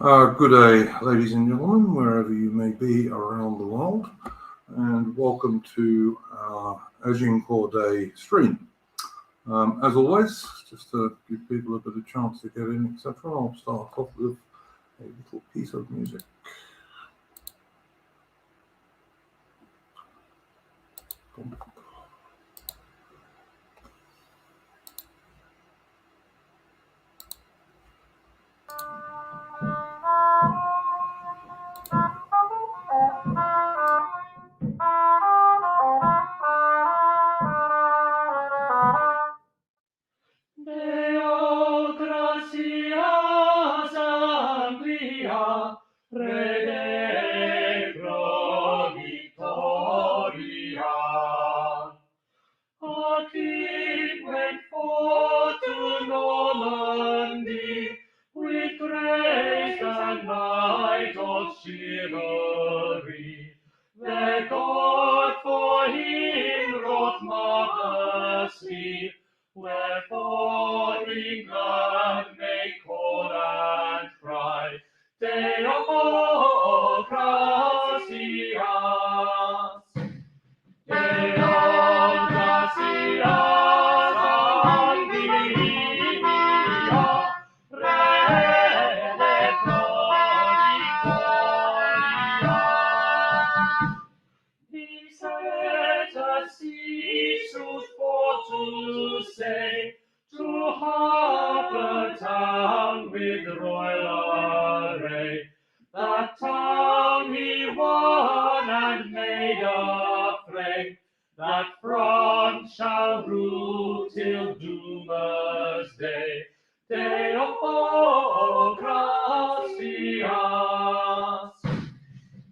Good day, ladies and gentlemen, wherever you may be around the world, and welcome to our Agincourt Day stream. As always, just to give people a bit of chance to get in, etc., I'll start off with a little piece of music. Deo gratias amplia, Rede pro victoria. Aki went forth to Normandy, with grace and might of chivalry. Their God for him wrought marvelously, wherefore England may call and cry, Deo gratias. Deo gratias amplia, Rede pro victoria. He set a sea-truth for to say, to harbour town with royal array. That town he won and made afraid, that front shall rule till doomsday. Deo gratias.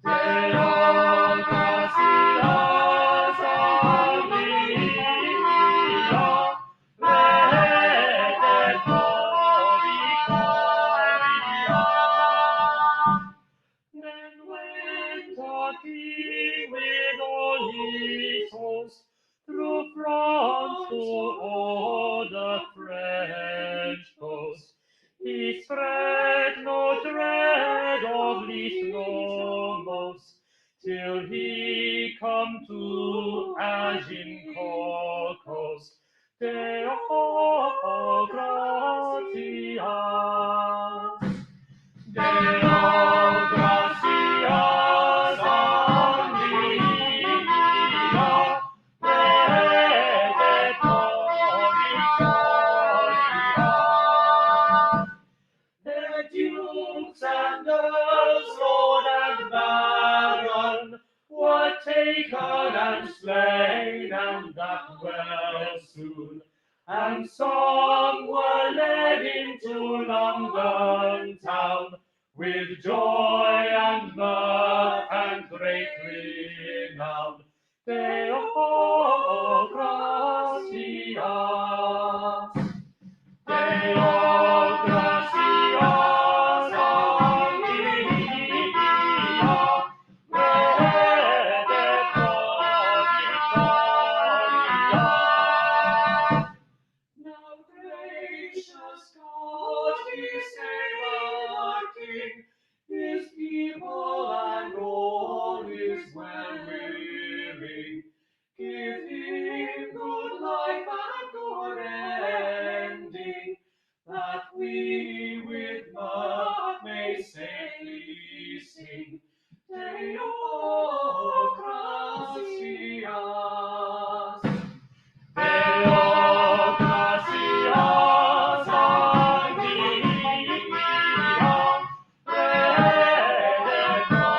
Deo gratias amplia, Rede pro victoria. Then went our King with all his host through France to all the French coast. He spread no dread of least nor most, till he come to Agincourt coast. Deo gratias. Deo gratias amplia, Rede pro victoria. The dukes and earls, lord and baron, were taken and slain, and that well soon. And some were led into London town, with joy and mirth and great renown. Deo gratias. Deo gratias amplia, Rede pro victoria. Now gracious God, he save our King, his people and all his well-willing. Give him good life and good ending, that we with mirth may safely sing. Deo gratias. Deo gratias amplia, Rede pro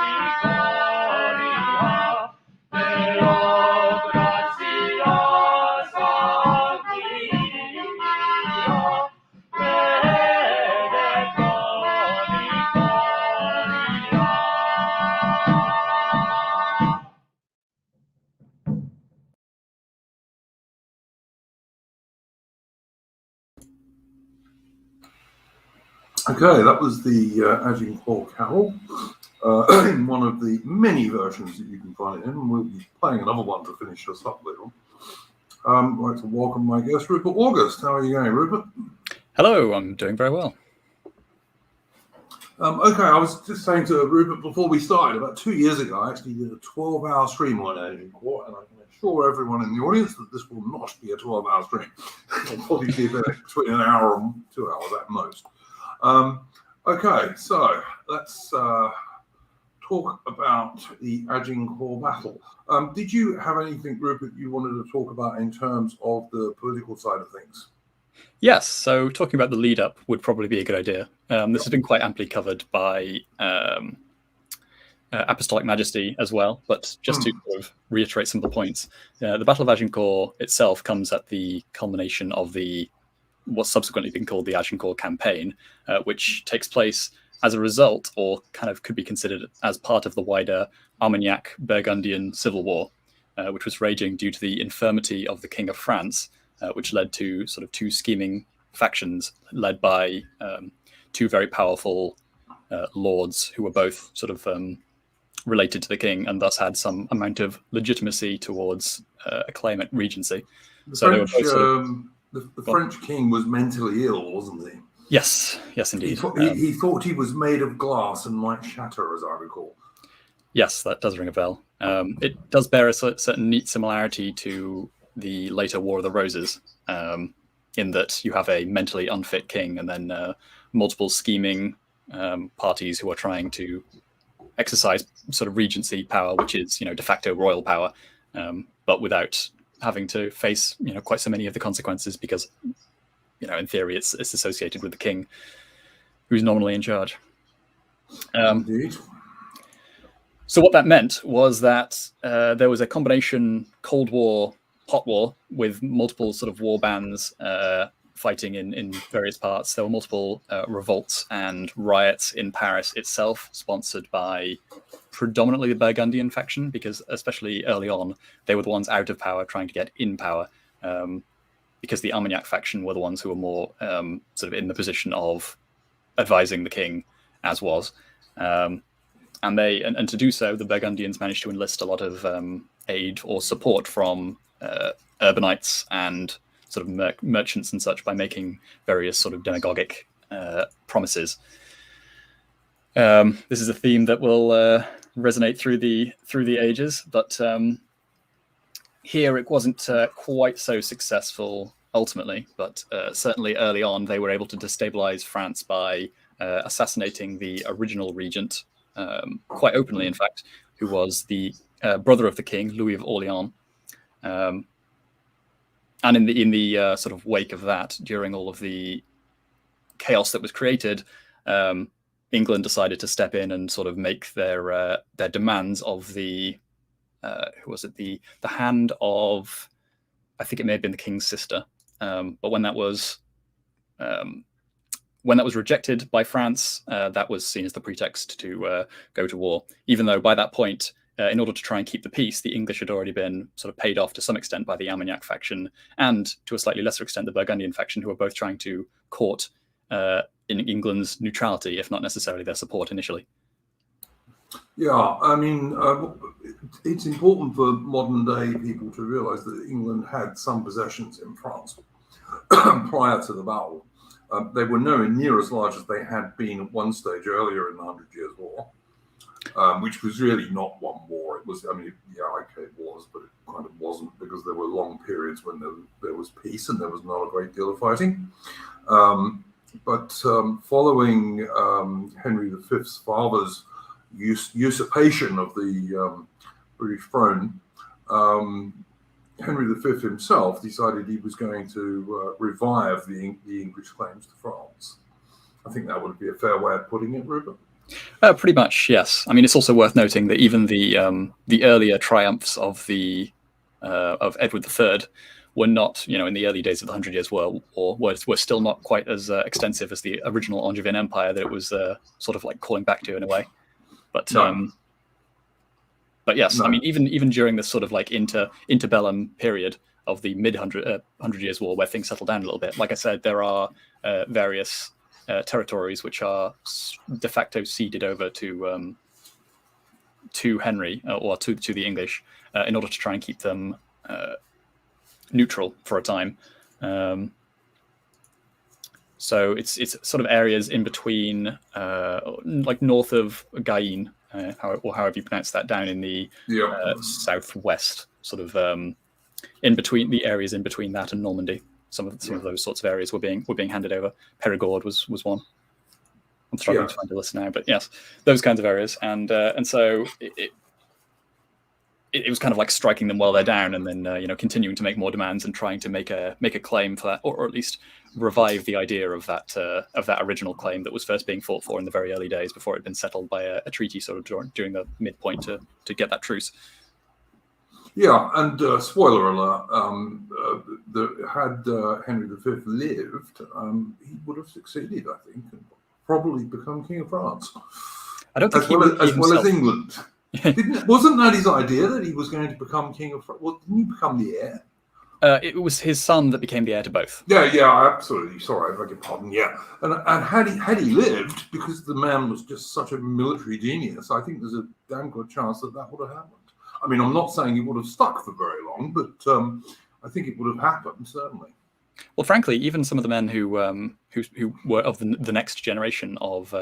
victoria. Deo gratias amplia, Rede pro victoria. Okay, that was the Agincourt Carol in one of the many versions that you can find it in, and we'll be playing another one to finish us up later on. I'd like to welcome my guest, Rupert August. How are you going, Rupert? Hello, I'm doing very well. Okay, I was just saying to Rupert before we started, about 2 years ago, I actually did a 12-hour stream on Agincourt, and I can assure everyone in the audience that this will not be a 12-hour stream. It'll probably be between an hour and 2 hours at most. Okay, so let's talk about the Agincourt battle. Did you have anything, Rupert, you wanted to talk about in terms of the political side of things? Yes, so talking about the lead up would probably be a good idea. This has been quite amply covered by Apostolic Majesty as well, but just to sort of reiterate some of the points, the Battle of Agincourt itself comes at the culmination of what's subsequently been called the Agincourt campaign, which takes place as a result, or kind of could be considered as part of the wider Armagnac-Burgundian civil war, which was raging due to the infirmity of the King of France, which led to sort of two scheming factions led by two very powerful lords who were both sort of related to the king and thus had some amount of legitimacy towards a claim at regency. The French king was mentally ill, wasn't he? Yes, indeed. He thought he was made of glass and might shatter, as I recall. Yes, that does ring a bell. It does bear a certain neat similarity to the later War of the Roses, in that you have a mentally unfit king and then multiple scheming parties who are trying to exercise sort of regency power, which is, de facto royal power, but without having to face, quite so many of the consequences because, in theory, it's associated with the king who's nominally in charge. Indeed. So what that meant was that there was a combination Cold War, hot war, with multiple sort of war bands fighting in various parts. There were multiple revolts and riots in Paris itself, sponsored by predominantly the Burgundian faction, because especially early on, they were the ones out of power trying to get in power, because the Armagnac faction were the ones who were more sort of in the position of advising the king, as was. And to do so, the Burgundians managed to enlist a lot of aid or support from urbanites and sort of merchants and such by making various sort of demagogic promises. This is a theme that will resonate through the ages, but here it wasn't quite so successful ultimately, but certainly early on they were able to destabilize France by assassinating the original regent, quite openly in fact, who was the brother of the king, Louis of Orleans. And in the sort of wake of that, during all of the chaos that was created, England decided to step in and sort of make their demands of the who was it, the hand of, I think it may have been the king's sister, but when that was rejected by France, that was seen as the pretext to go to war, even though by that point, in order to try and keep the peace, the English had already been sort of paid off to some extent by the Armagnac faction, and to a slightly lesser extent the Burgundian faction, who were both trying to court in England's neutrality, if not necessarily their support initially. Yeah, I mean, it's important for modern day people to realise that England had some possessions in France prior to the battle. They were nowhere near as large as they had been at one stage earlier in the 100 Years' War. Which was really not one war. It was, I mean, yeah, okay, it was, but it kind of wasn't, because there were long periods when there was peace and there was not a great deal of fighting. But following Henry V's father's usurpation of the British throne, Henry V himself decided he was going to revive the English claims to France. I think that would be a fair way of putting it, Rupert. Pretty much, yes. I mean, it's also worth noting that even the earlier triumphs of Edward III were not, in the early days of the 100 Years' War, were still not quite as extensive as the original Angevin Empire that it was sort of like calling back to in a way. But No. But yes, No. I mean, even during this sort of like interbellum period of the mid-100 Years' War, where things settled down a little bit, like I said, there are various territories which are de facto ceded over to Henry or to the English in order to try and keep them So it's sort of areas in between, like north of Gain, or however you pronounce that, down in the southwest, sort of in between the areas in between that and Normandy. Some of those sorts of areas were being handed over. Perigord was one. I'm struggling to find a list now, but yes, those kinds of areas, and so it was kind of like striking them while they're down, and then continuing to make more demands and trying to make a claim for that, or at least revive the idea of that original claim that was first being fought for in the very early days before it had been settled by a treaty sort of during the midpoint to get that truce. Yeah, and spoiler alert, had Henry V lived, he would have succeeded, I think, and probably become King of France. I don't think as well as England. Wasn't that his idea, that he was going to become King of France? Well, didn't he become the heir? It was his son that became the heir to both. Yeah, absolutely. Sorry, I beg your pardon. Yeah, and had he lived, because the man was just such a military genius, I think there's a damn good chance that would have happened. I mean, I'm not saying it would have stuck for very long, but I think it would have happened, certainly. Well, frankly, even some of the men who were of the next generation of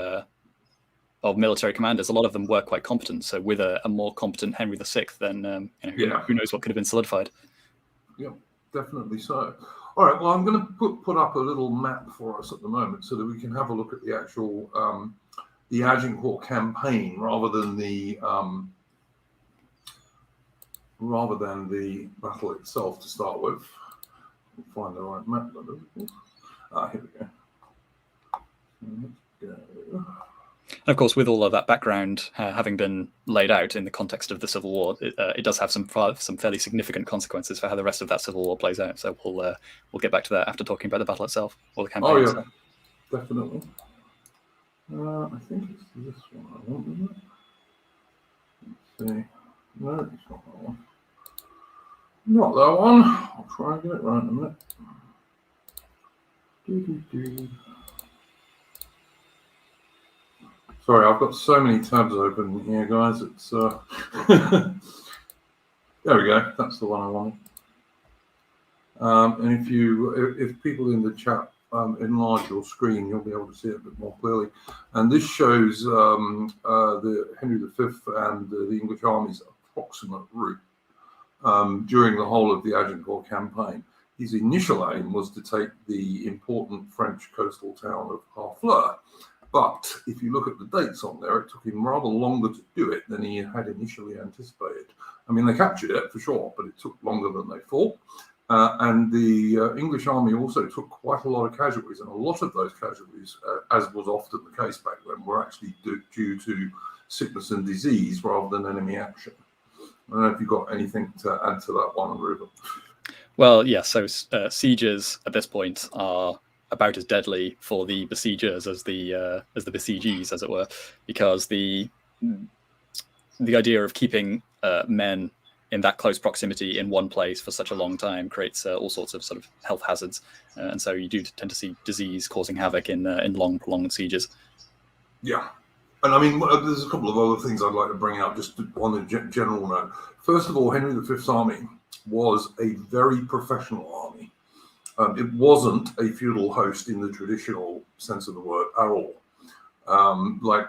military commanders, a lot of them were quite competent. So with a more competent Henry VI, then who knows what could have been solidified. Yeah, definitely so. All right, well, I'm going to put up a little map for us at the moment so that we can have a look at the actual the Agincourt campaign rather than the battle itself to start with. We'll find the right map. Here we go. Let's go. And of course, with all of that background having been laid out in the context of the Civil War, it does have some fairly significant consequences for how the rest of that Civil War plays out. So we'll get back to that after talking about the battle itself or the campaign. Oh yeah, itself. Definitely. I think it's this one I want, isn't it? Let's see. No, it's not that one. Not that one. I'll try and get it right in a minute. Sorry, I've got so many tabs open here, guys. It's there we go. That's the one I wanted. And if people in the chat enlarge your screen, you'll be able to see it a bit more clearly. And this shows the Henry V and the English army's approximate route during the whole of the Agincourt campaign. His initial aim was to take the important French coastal town of Harfleur. But if you look at the dates on there, it took him rather longer to do it than he had initially anticipated. I mean, they captured it for sure, but it took longer than they thought. And the English army also took quite a lot of casualties, and a lot of those casualties, as was often the case back then, were actually due to sickness and disease rather than enemy action. I don't know if you've got anything to add to that one, Ruben. Well, yeah, so sieges at this point are about as deadly for the besiegers as the besiegees, as it were, because the idea of keeping men in that close proximity in one place for such a long time creates all sorts of sort of health hazards, and so you do tend to see disease causing havoc in long, prolonged sieges. Yeah, and I mean, there's a couple of other things I'd like to bring out just on the general note. First of all, Henry V's army was a very professional army. It wasn't a feudal host in the traditional sense of the word at all. Like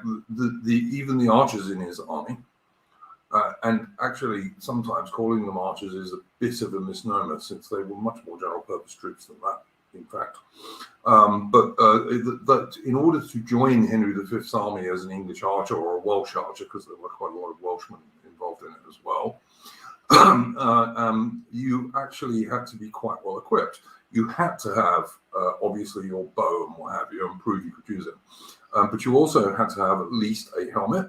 even the archers in his army, and actually sometimes calling them archers is a bit of a misnomer since they were much more general purpose troops than that, in fact. But in order to join Henry V's army as an English archer or a Welsh archer, because there were quite a lot of Welshmen involved in it as well, you actually had to be quite well equipped. You had to have, obviously, your bow and what have you, and prove you could use it. But you also had to have at least a helmet,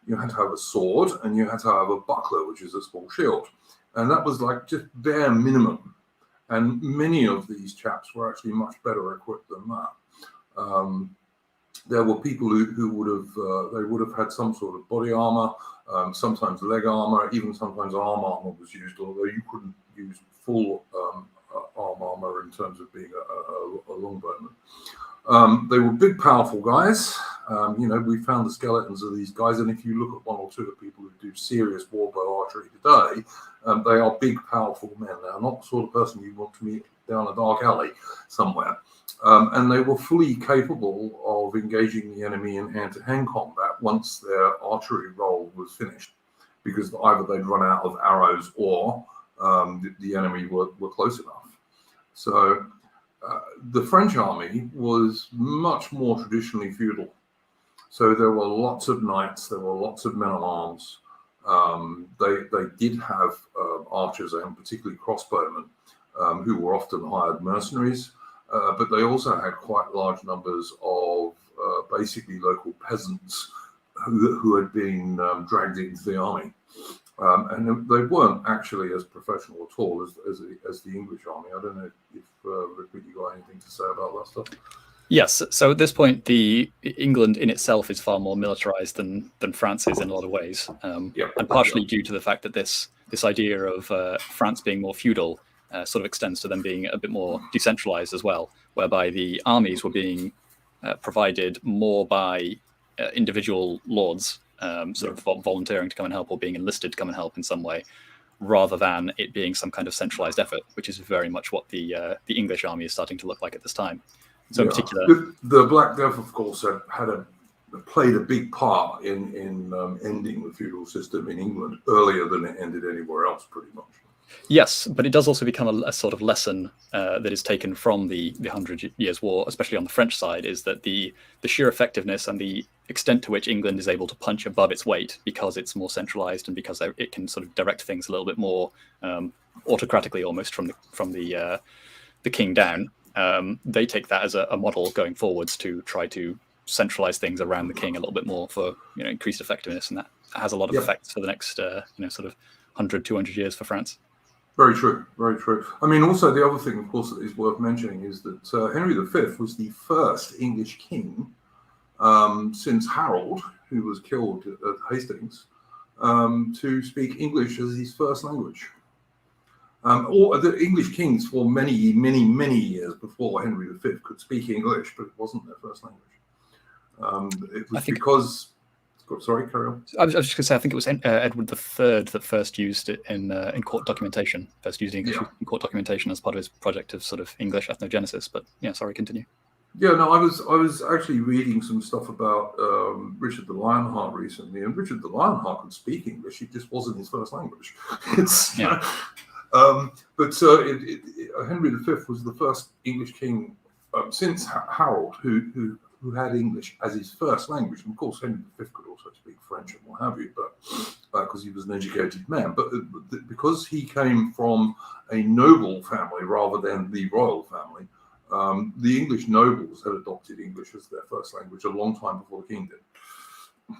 you had to have a sword, and you had to have a buckler, which is a small shield. And that was like just bare minimum. And many of these chaps were actually much better equipped than that. There were people who would have had some sort of body armor, sometimes leg armor, even sometimes arm armor was used, although you couldn't use full arm armor in terms of being a longbowman. They were big, powerful guys. We found the skeletons of these guys, and if you look at one or two of the people who do serious warbow archery today, they are big, powerful men. They are not the sort of person you want to meet down a dark alley somewhere. And they were fully capable of engaging the enemy in hand-to-hand combat once their archery role was finished, because either they'd run out of arrows or the enemy were close enough. So the French army was much more traditionally feudal. So there were lots of knights, there were lots of men at arms. They did have archers and particularly crossbowmen who were often hired mercenaries, but they also had quite large numbers of basically local peasants who had been dragged into the army. And they weren't actually as professional at all as the English army. I don't know if Rick, you got anything to say about that stuff? Yes. So at this point, the England in itself is far more militarized than France is in a lot of ways, and partially due to the fact that this idea of France being more feudal sort of extends to them being a bit more decentralized as well, whereby the armies were being provided more by individual lords, sort of volunteering to come and help or being enlisted to come and help in some way, rather than it being some kind of centralized effort, which is very much what the English army is starting to look like at this time. So in particular, the Black Death, of course, played a big part in ending the feudal system in England earlier than it ended anywhere else, pretty much. Yes, but it does also become a sort of lesson that is taken from the 100 Years' War, especially on the French side, is that the sheer effectiveness and the extent to which England is able to punch above its weight because it's more centralized and because it can sort of direct things a little bit more autocratically, almost from the king down. They take that as a model going forwards to try to centralize things around the king a little bit more for increased effectiveness, and that has a lot of effects for the next sort of 100, 200 years for France. Very true, very true. I mean, also the other thing, of course, that is worth mentioning is that Henry V was the first English king since Harold, who was killed at Hastings, to speak English as his first language. Or the English kings for many, many, many years before Henry V could speak English, but it wasn't their first language. It was because... Sorry, carry on. I was just going to say, I think it was Edward III that first used it in court documentation, first used English in court documentation as part of his project of sort of English ethnogenesis. But yeah, sorry, continue. Yeah, no, I was actually reading some stuff about Richard the Lionheart recently, and Richard the Lionheart could speak English. It just wasn't his first language. But Henry V was the first English king since Harold who had English as his first language. And of course, Henry V could also speak French and what have you, but because he was an educated man. But because he came from a noble family rather than the royal family, the English nobles had adopted English as their first language a long time before the king did.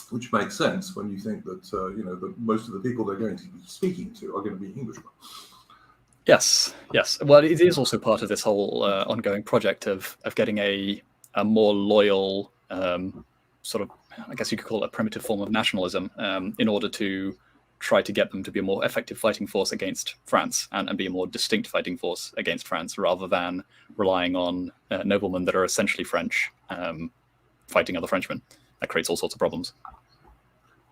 Which makes sense when you think that most of the people they're going to be speaking to are going to be Englishmen. Yes. Well, it is also part of this whole ongoing project of getting a more loyal sort of, I guess you could call it a primitive form of nationalism in order to try to get them to be a more effective fighting force against France and be a more distinct fighting force against France, rather than relying on noblemen that are essentially French fighting other Frenchmen. That creates all sorts of problems.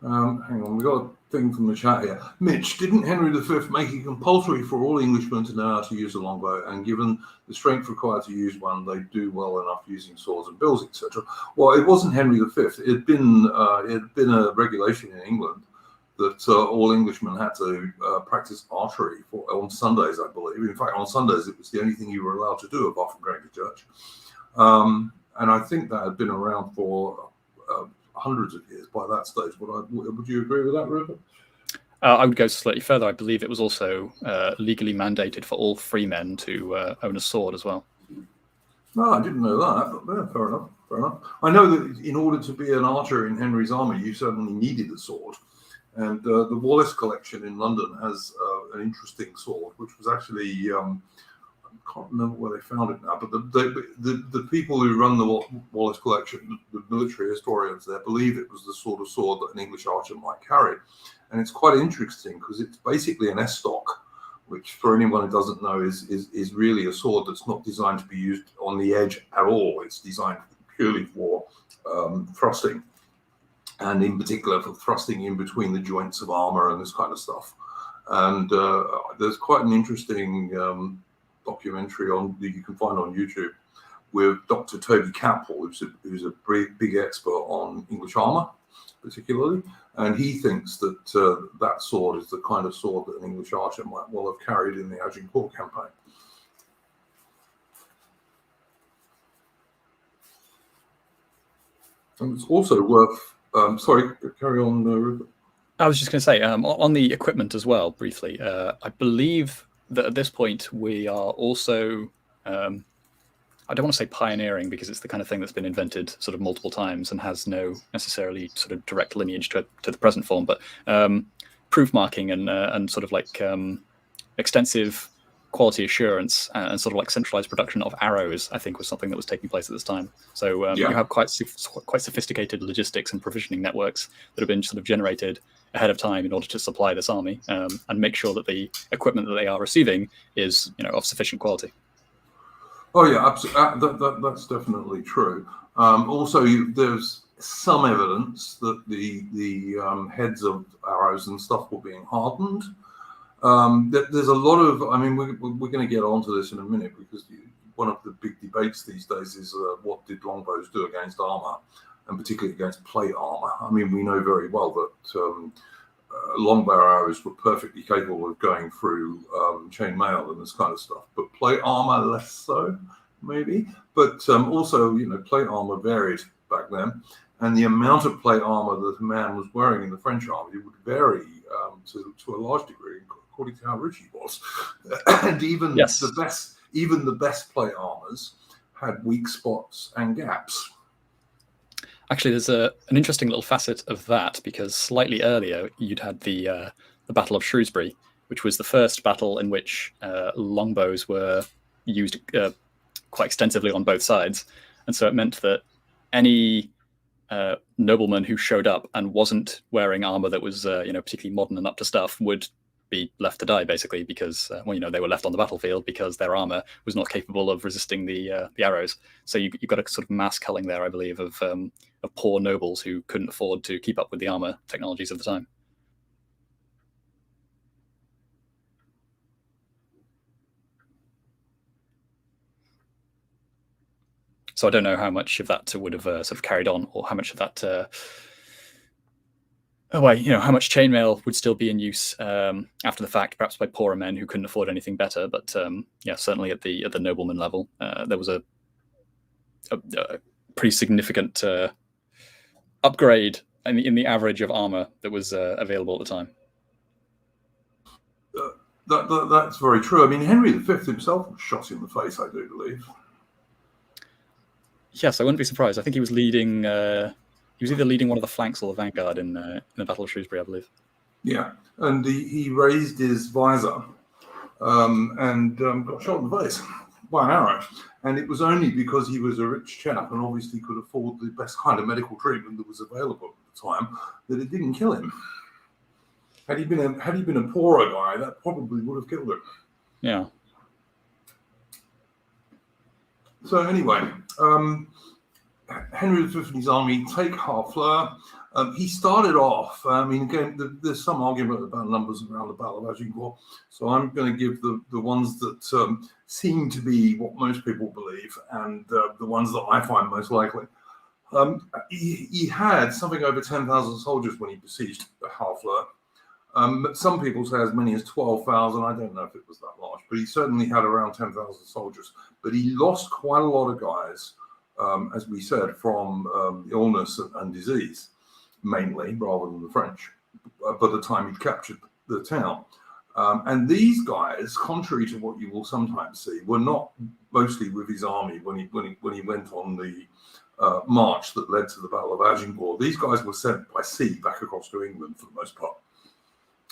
Hang on, we got a thing from the chat here. Mitch, didn't Henry V make it compulsory for all Englishmen to know how to use a longbow? And given the strength required to use one, they do well enough using swords and bills, etc. Well, it wasn't Henry V. It had been a regulation in England that all Englishmen had to practice archery on Sundays, I believe. In fact, on Sundays, it was the only thing you were allowed to do apart from going to church. And I think that had been around for hundreds of years by that stage. Would you agree with that, Rupert? I would go slightly further. I believe it was also legally mandated for all free men to own a sword as well. No, I didn't know that, but yeah, fair enough. I know that in order to be an archer in Henry's army, you certainly needed a sword. And the Wallace collection in London has an interesting sword, which was actually, I can't remember where they found it now, but the people who run the Wallace collection, the military historians there, believe it was the sort of sword that an English archer might carry. And it's quite interesting because it's basically an S-stock, which for anyone who doesn't know is really a sword that's not designed to be used on the edge at all. It's designed purely for thrusting, and in particular for thrusting in between the joints of armor and this kind of stuff. And there's quite an interesting documentary that you can find on YouTube with Dr. Toby Capel, who's a big expert on English armour, particularly, and he thinks that that sword is the kind of sword that an English archer might well have carried in the Agincourt campaign. And it's also worth. Sorry, carry on, Rupert. I was just going to say, on the equipment as well, briefly, I believe that at this point we are also, I don't want to say pioneering because it's the kind of thing that's been invented sort of multiple times and has no necessarily sort of direct lineage to the present form, but proof marking and sort of like extensive quality assurance and sort of like centralized production of arrows, I think, was something that was taking place at this time. So you have quite sophisticated logistics and provisioning networks that have been sort of generated ahead of time in order to supply this army and make sure that the equipment that they are receiving is, of sufficient quality. Oh yeah, absolutely. That's definitely true. Also, there's some evidence that the heads of arrows and stuff were being hardened. There's a lot of, I mean, we're going to get onto this in a minute because one of the big debates these days is what did longbows do against armor, and particularly against plate armor. I mean, we know very well that longbow arrows were perfectly capable of going through chain mail and this kind of stuff, but plate armor less so, maybe. But also, plate armor varied back then, and the amount of plate armor that a man was wearing in the French army would vary to a large degree according to how rich he was. And even the best plate armors had weak spots and gaps. Actually, there's an interesting little facet of that, because slightly earlier you'd had the Battle of Shrewsbury, which was the first battle in which longbows were used quite extensively on both sides, and so it meant that any nobleman who showed up and wasn't wearing armor that was particularly modern and up to stuff would be left to die, basically, because they were left on the battlefield because their armor was not capable of resisting the arrows. So you got a sort of mass culling there, I believe, of poor nobles who couldn't afford to keep up with the armor technologies of the time. So I don't know how much of that would have sort of carried on, or how much of that, how much chainmail would still be in use after the fact, perhaps by poorer men who couldn't afford anything better. But certainly at the nobleman level, there was a pretty significant upgrade in the average of armor that was available at the time. That's very true. I mean, Henry V himself was shot in the face, I do believe. Yes, I wouldn't be surprised. I think he was leading. He was either leading one of the flanks or the vanguard in the Battle of Shrewsbury, I believe. Yeah, and he raised his visor and got shot in the face by an arrow. And it was only because he was a rich chap and obviously could afford the best kind of medical treatment that was available at the time that it didn't kill him. Had he been a poorer guy, that probably would have killed him. Yeah. So anyway, Henry V and his army take Harfleur. He started off, again, there's some argument about numbers around the Battle of Agincourt, so I'm going to give the ones that seem to be what most people believe and the ones that I find most likely. He had something over 10,000 soldiers when he besieged Harfleur. But some people say as many as 12,000. I don't know if it was that large, but he certainly had around 10,000 soldiers. But he lost quite a lot of guys, as we said, from illness and disease, mainly, rather than the French, by the time he'd captured the town. And these guys, contrary to what you will sometimes see, were not mostly with his army when he went on the march that led to the Battle of Agincourt. These guys were sent by sea back across to England for the most part,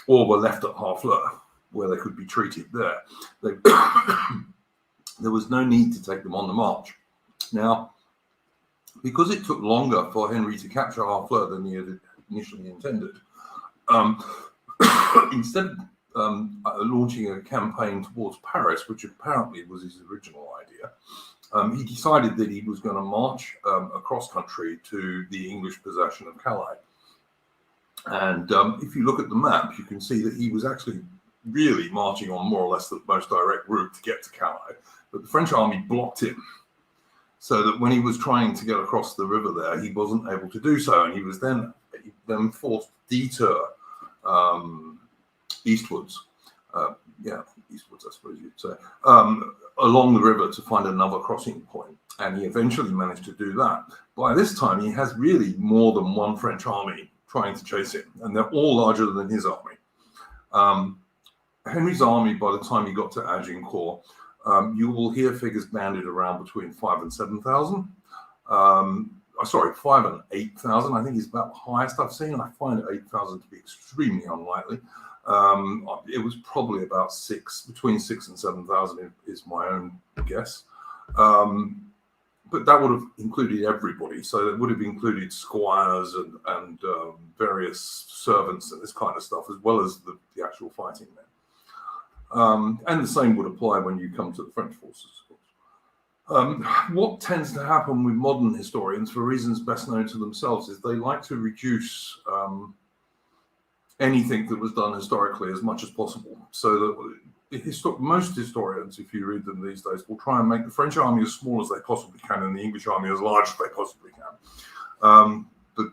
or were left at Harfleur, where they could be treated there. There was no need to take them on the march. Now, because it took longer for Henry to capture Harfleur than he had initially intended, instead of launching a campaign towards Paris, which apparently was his original idea, he decided that he was going to march across country to the English possession of Calais. And if you look at the map, you can see that he was actually really marching on more or less the most direct route to get to Calais. But the French army blocked him, so that when he was trying to get across the river there, he wasn't able to do so, and he was then forced to detour eastwards. Eastwards, I suppose you'd say, along the river to find another crossing point. And he eventually managed to do that. By this time, he has really more than one French army trying to chase him, and they're all larger than his army. Henry's army, by the time he got to Agincourt, you will hear figures banded around between 5,000 and 7,000. 5,000 and 8,000, I think is about the highest I've seen. I find 8,000 to be extremely unlikely. It was probably about between 6,000 and 7,000 is my own guess. But that would have included everybody. So it would have included squires and various servants and this kind of stuff, as well as the actual fighting men. And the same would apply when you come to the French forces, of course. What tends to happen with modern historians, for reasons best known to themselves, is they like to reduce anything that was done historically as much as possible. So that most historians, if you read them these days, will try and make the French army as small as they possibly can and the English army as large as they possibly can. But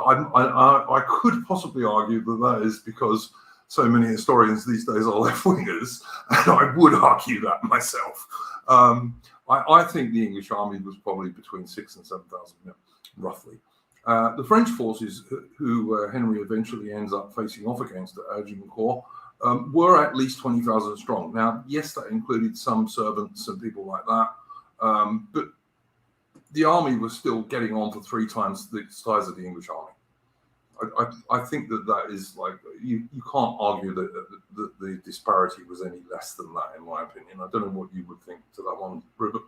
I could possibly argue that is because so many historians these days are left-wingers, and I would argue that myself. I think the English army was probably between 6,000 and 7,000 men, roughly. The French forces, who Henry eventually ends up facing off against at Agincourt, were at least 20,000 strong. Now, yes, that included some servants and people like that, but the army was still getting on for 3 times the size of the English army. I think that is like, you can't argue that the disparity was any less than that, in my opinion. I don't know what you would think to that one, Rupert.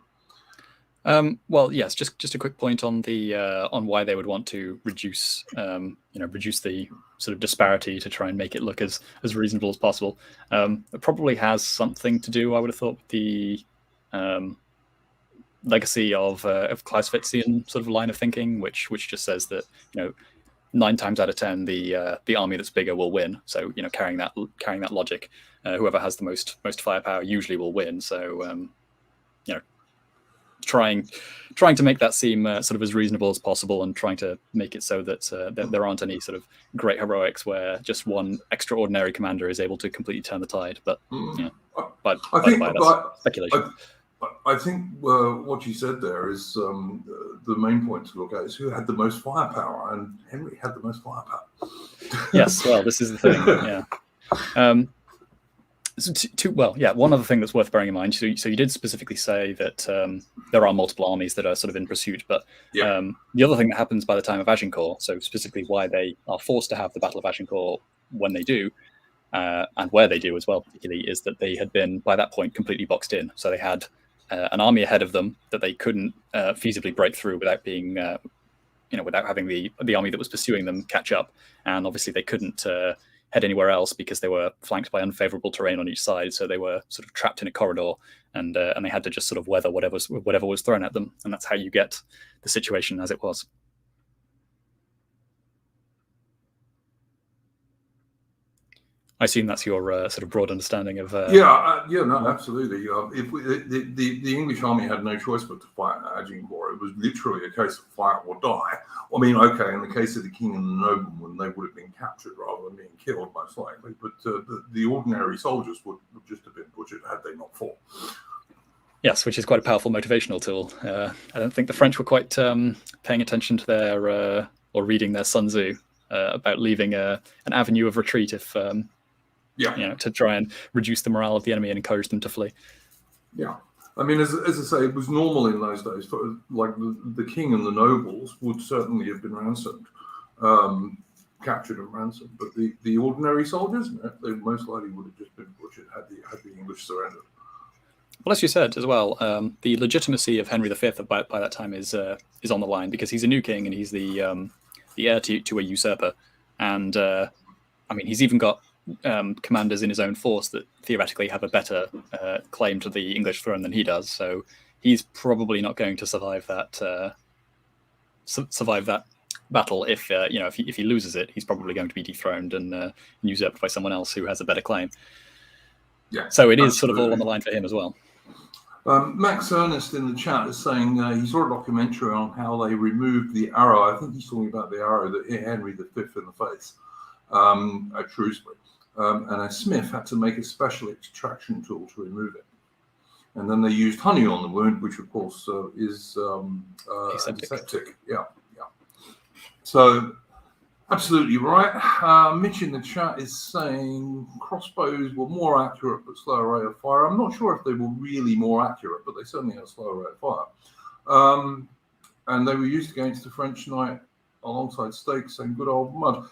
Well, yes, just a quick point on the on why they would want to reduce the sort of disparity to try and make it look as reasonable as possible. It probably has something to do, I would have thought, with the legacy of Clausewitzian sort of line of thinking, which just says that 9 times out of 10 the army that's bigger will win. So carrying that logic, whoever has the most firepower usually will win. So trying to make that seem sort of as reasonable as possible, and trying to make it so that there aren't any sort of great heroics where just one extraordinary commander is able to completely turn the tide. But that's speculation. I think what you said there is the main point to look at is who had the most firepower, and Henry had the most firepower. Yes, well, this is the thing. Yeah. One other thing that's worth bearing in mind. So you did specifically say that there are multiple armies that are sort of in pursuit, but the other thing that happens by the time of Agincourt, so specifically why they are forced to have the Battle of Agincourt when they do, and where they do as well, particularly, is that they had been by that point completely boxed in. So they had an army ahead of them that they couldn't feasibly break through without being, without having the army that was pursuing them catch up, and obviously they couldn't head anywhere else because they were flanked by unfavorable terrain on each side. So they were sort of trapped in a corridor, and they had to just sort of weather whatever was thrown at them, and that's how you get the situation as it was. I assume that's your sort of broad understanding of. No, absolutely. The English army had no choice but to fight at Agincourt. It was literally a case of fight or die. I mean, okay, in the case of the king and the noblemen, they would have been captured rather than being killed, most likely. But the ordinary soldiers would just have been butchered had they not fought. Yes, which is quite a powerful motivational tool. I don't think the French were quite paying attention to their or reading their Sun Tzu about leaving an avenue of retreat if. To try and reduce the morale of the enemy and encourage them to flee. Yeah. I mean, as I say, it was normal in those days for like the king and the nobles would certainly have been ransomed, captured and ransomed, but the ordinary soldiers, they most likely would have just been butchered had the English surrendered. Well, as you said as well, the legitimacy of Henry V by that time is on the line, because he's a new king and he's the heir to a usurper, and he's even got commanders in his own force that theoretically have a better claim to the English throne than he does. So he's probably not going to survive that battle. If if he loses it, he's probably going to be dethroned and usurped by someone else who has a better claim. Yeah. So it is sort of all on the line for him as well. Max Ernest in the chat is saying he saw a documentary on how they removed the arrow. I think he's talking about the arrow that hit Henry V in the face at Shrewsbury. And a smith had to make a special extraction tool to remove it. And then they used honey on the wound, which of course is antiseptic. Yeah. So absolutely right. Mitch in the chat is saying crossbows were more accurate but slower rate of fire. I'm not sure if they were really more accurate, but they certainly had a slower rate of fire. And they were used against the French knight alongside stakes and good old mud.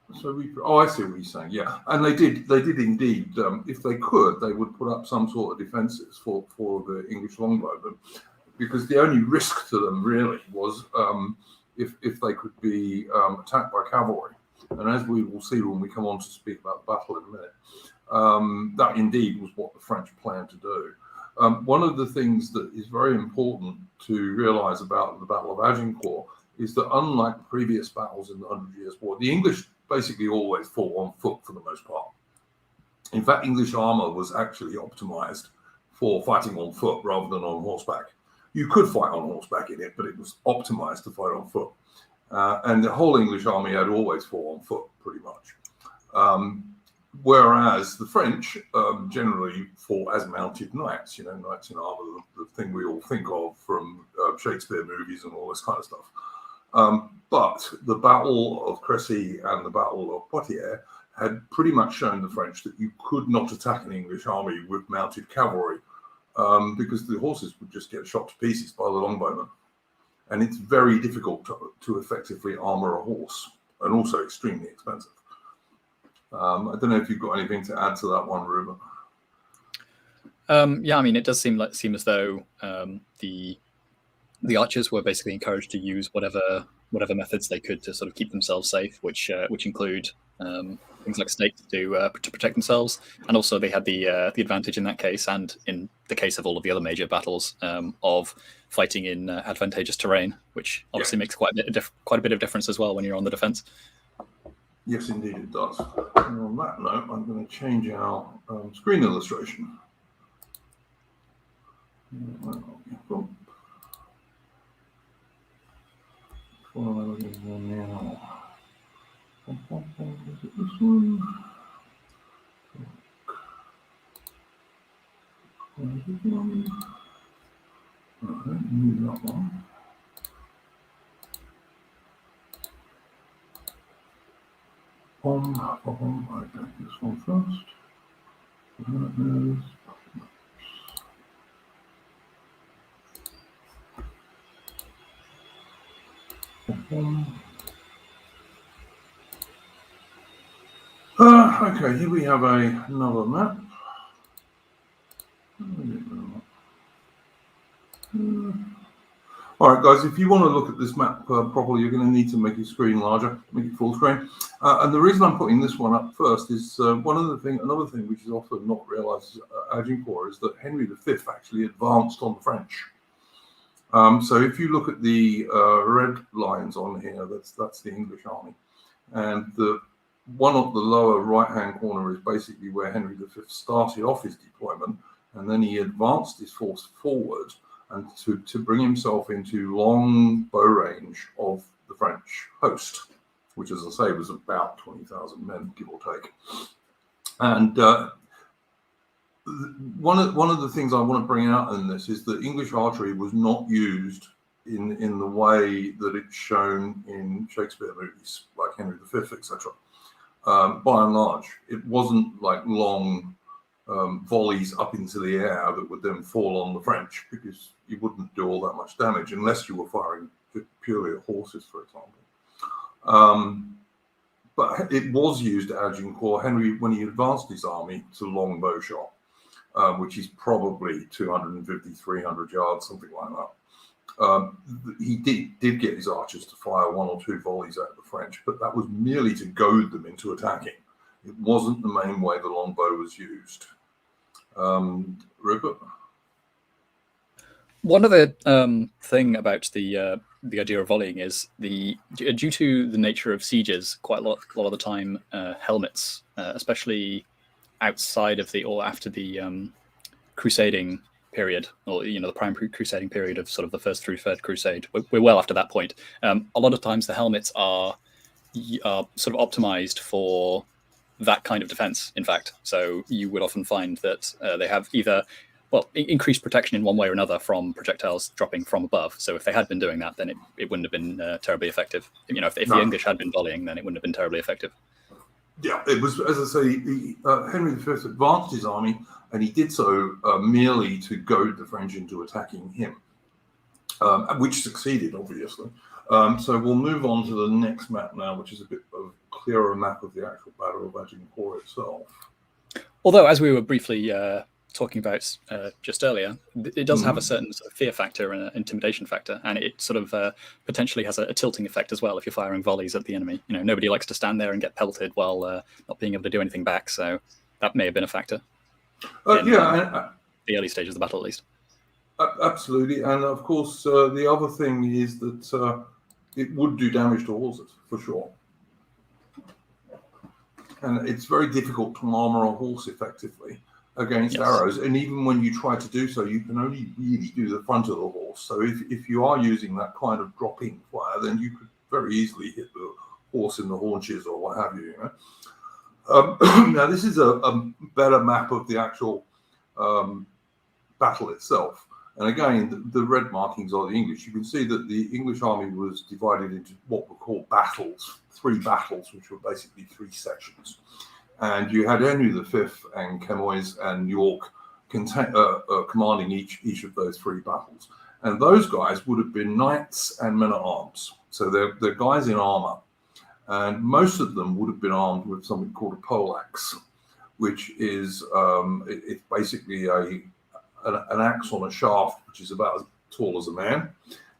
I see what he's saying. Yeah, and they did indeed. If they could, they would put up some sort of defences for the English longbowmen, because the only risk to them really was if they could be attacked by cavalry. And as we will see when we come on to speak about the battle in a minute, that indeed was what the French planned to do. One of the things that is very important to realise about the Battle of Agincourt is that unlike previous battles in the 100 Years' War, the English basically always fought on foot for the most part. In fact, English armour was actually optimised for fighting on foot rather than on horseback. You could fight on horseback in it, but it was optimised to fight on foot. And the whole English army had always fought on foot, pretty much. Whereas the French generally fought as mounted knights, knights in armour, the thing we all think of from Shakespeare movies and all this kind of stuff. But the Battle of Crécy and the Battle of Poitiers had pretty much shown the French that you could not attack an English army with mounted cavalry, because the horses would just get shot to pieces by the longbowmen. And it's very difficult to effectively armour a horse, and also extremely expensive. I don't know if you've got anything to add to that one, Ruben. Yeah, I mean, it does seem as though the archers were basically encouraged to use whatever methods they could to sort of keep themselves safe, which include things like stakes to protect themselves, and also they had the advantage in that case, and in the case of all of the other major battles, of fighting in advantageous terrain, which obviously makes quite a bit of difference as well when you're on the defence. Yes, indeed it does. And on that note, I'm going to change our screen illustration. This one. Alright, move that one. I take this one first. That is. Okay, here we have another map. All right, guys, if you want to look at this map properly, you're going to need to make your screen larger, make it full screen. And the reason I'm putting this one up first is another thing which is often not realised at Agincourt is that Henry V actually advanced on the French. So if you look at the red lines on here, that's the English army, and the one at the lower right-hand corner is basically where Henry V started off his deployment, and then he advanced his force forward and to bring himself into long bow range of the French host, which, as I say, was about 20,000 men, give or take. And one of the things I want to bring out in this is that English archery was not used in the way that it's shown in Shakespeare movies, like Henry V, etc. By and large, it wasn't like long volleys up into the air that would then fall on the French, because you wouldn't do all that much damage unless you were firing purely at horses, for example. But it was used at Agincourt. Henry, when he advanced his army to long bow shot, which is probably 250, 300 yards, something like that. He did get his archers to fire one or two volleys at the French, but that was merely to goad them into attacking. It wasn't the main way the longbow was used. Rupert? One other thing about the idea of volleying is due to the nature of sieges, quite a lot of the time, helmets, especially outside of or after the crusading period, or the prime crusading period of sort of the first through third crusade. We're well after that point. A lot of times the helmets are sort of optimized for that kind of defense, in fact. So you would often find that they have either increased protection in one way or another from projectiles dropping from above. So if they had been doing that, then it wouldn't have been terribly effective. If the English had been volleying, then it wouldn't have been terribly effective. Yeah, it was, as I say, Henry V advanced his army, and he did so merely to goad the French into attacking him, which succeeded, obviously. So we'll move on to the next map now, which is a bit of a clearer map of the actual Battle of Agincourt itself. Although, as we were briefly talking about just earlier, it does have a certain sort of fear factor and an intimidation factor, and it sort of potentially has a tilting effect as well if you're firing volleys at the enemy. Nobody likes to stand there and get pelted while not being able to do anything back, so that may have been a factor. The early stages of the battle, at least. Absolutely, and of course, the other thing is that it would do damage to horses, for sure. And it's very difficult to armor a horse effectively against arrows, and even when you try to do so, you can only really do the front of the horse. So if you are using that kind of dropping fire, then you could very easily hit the horse in the haunches or what have you. Now this is a better map of the actual battle itself, and again the red markings are the English. You can see that the English army was divided into what were called battles, 3 battles, which were basically 3 sections. And you had Henry V and Camoys and York commanding each of those 3 battles. And those guys would have been knights and men-at-arms. So they're guys in armor. And most of them would have been armed with something called a poleaxe, which is it's basically an axe on a shaft, which is about as tall as a man.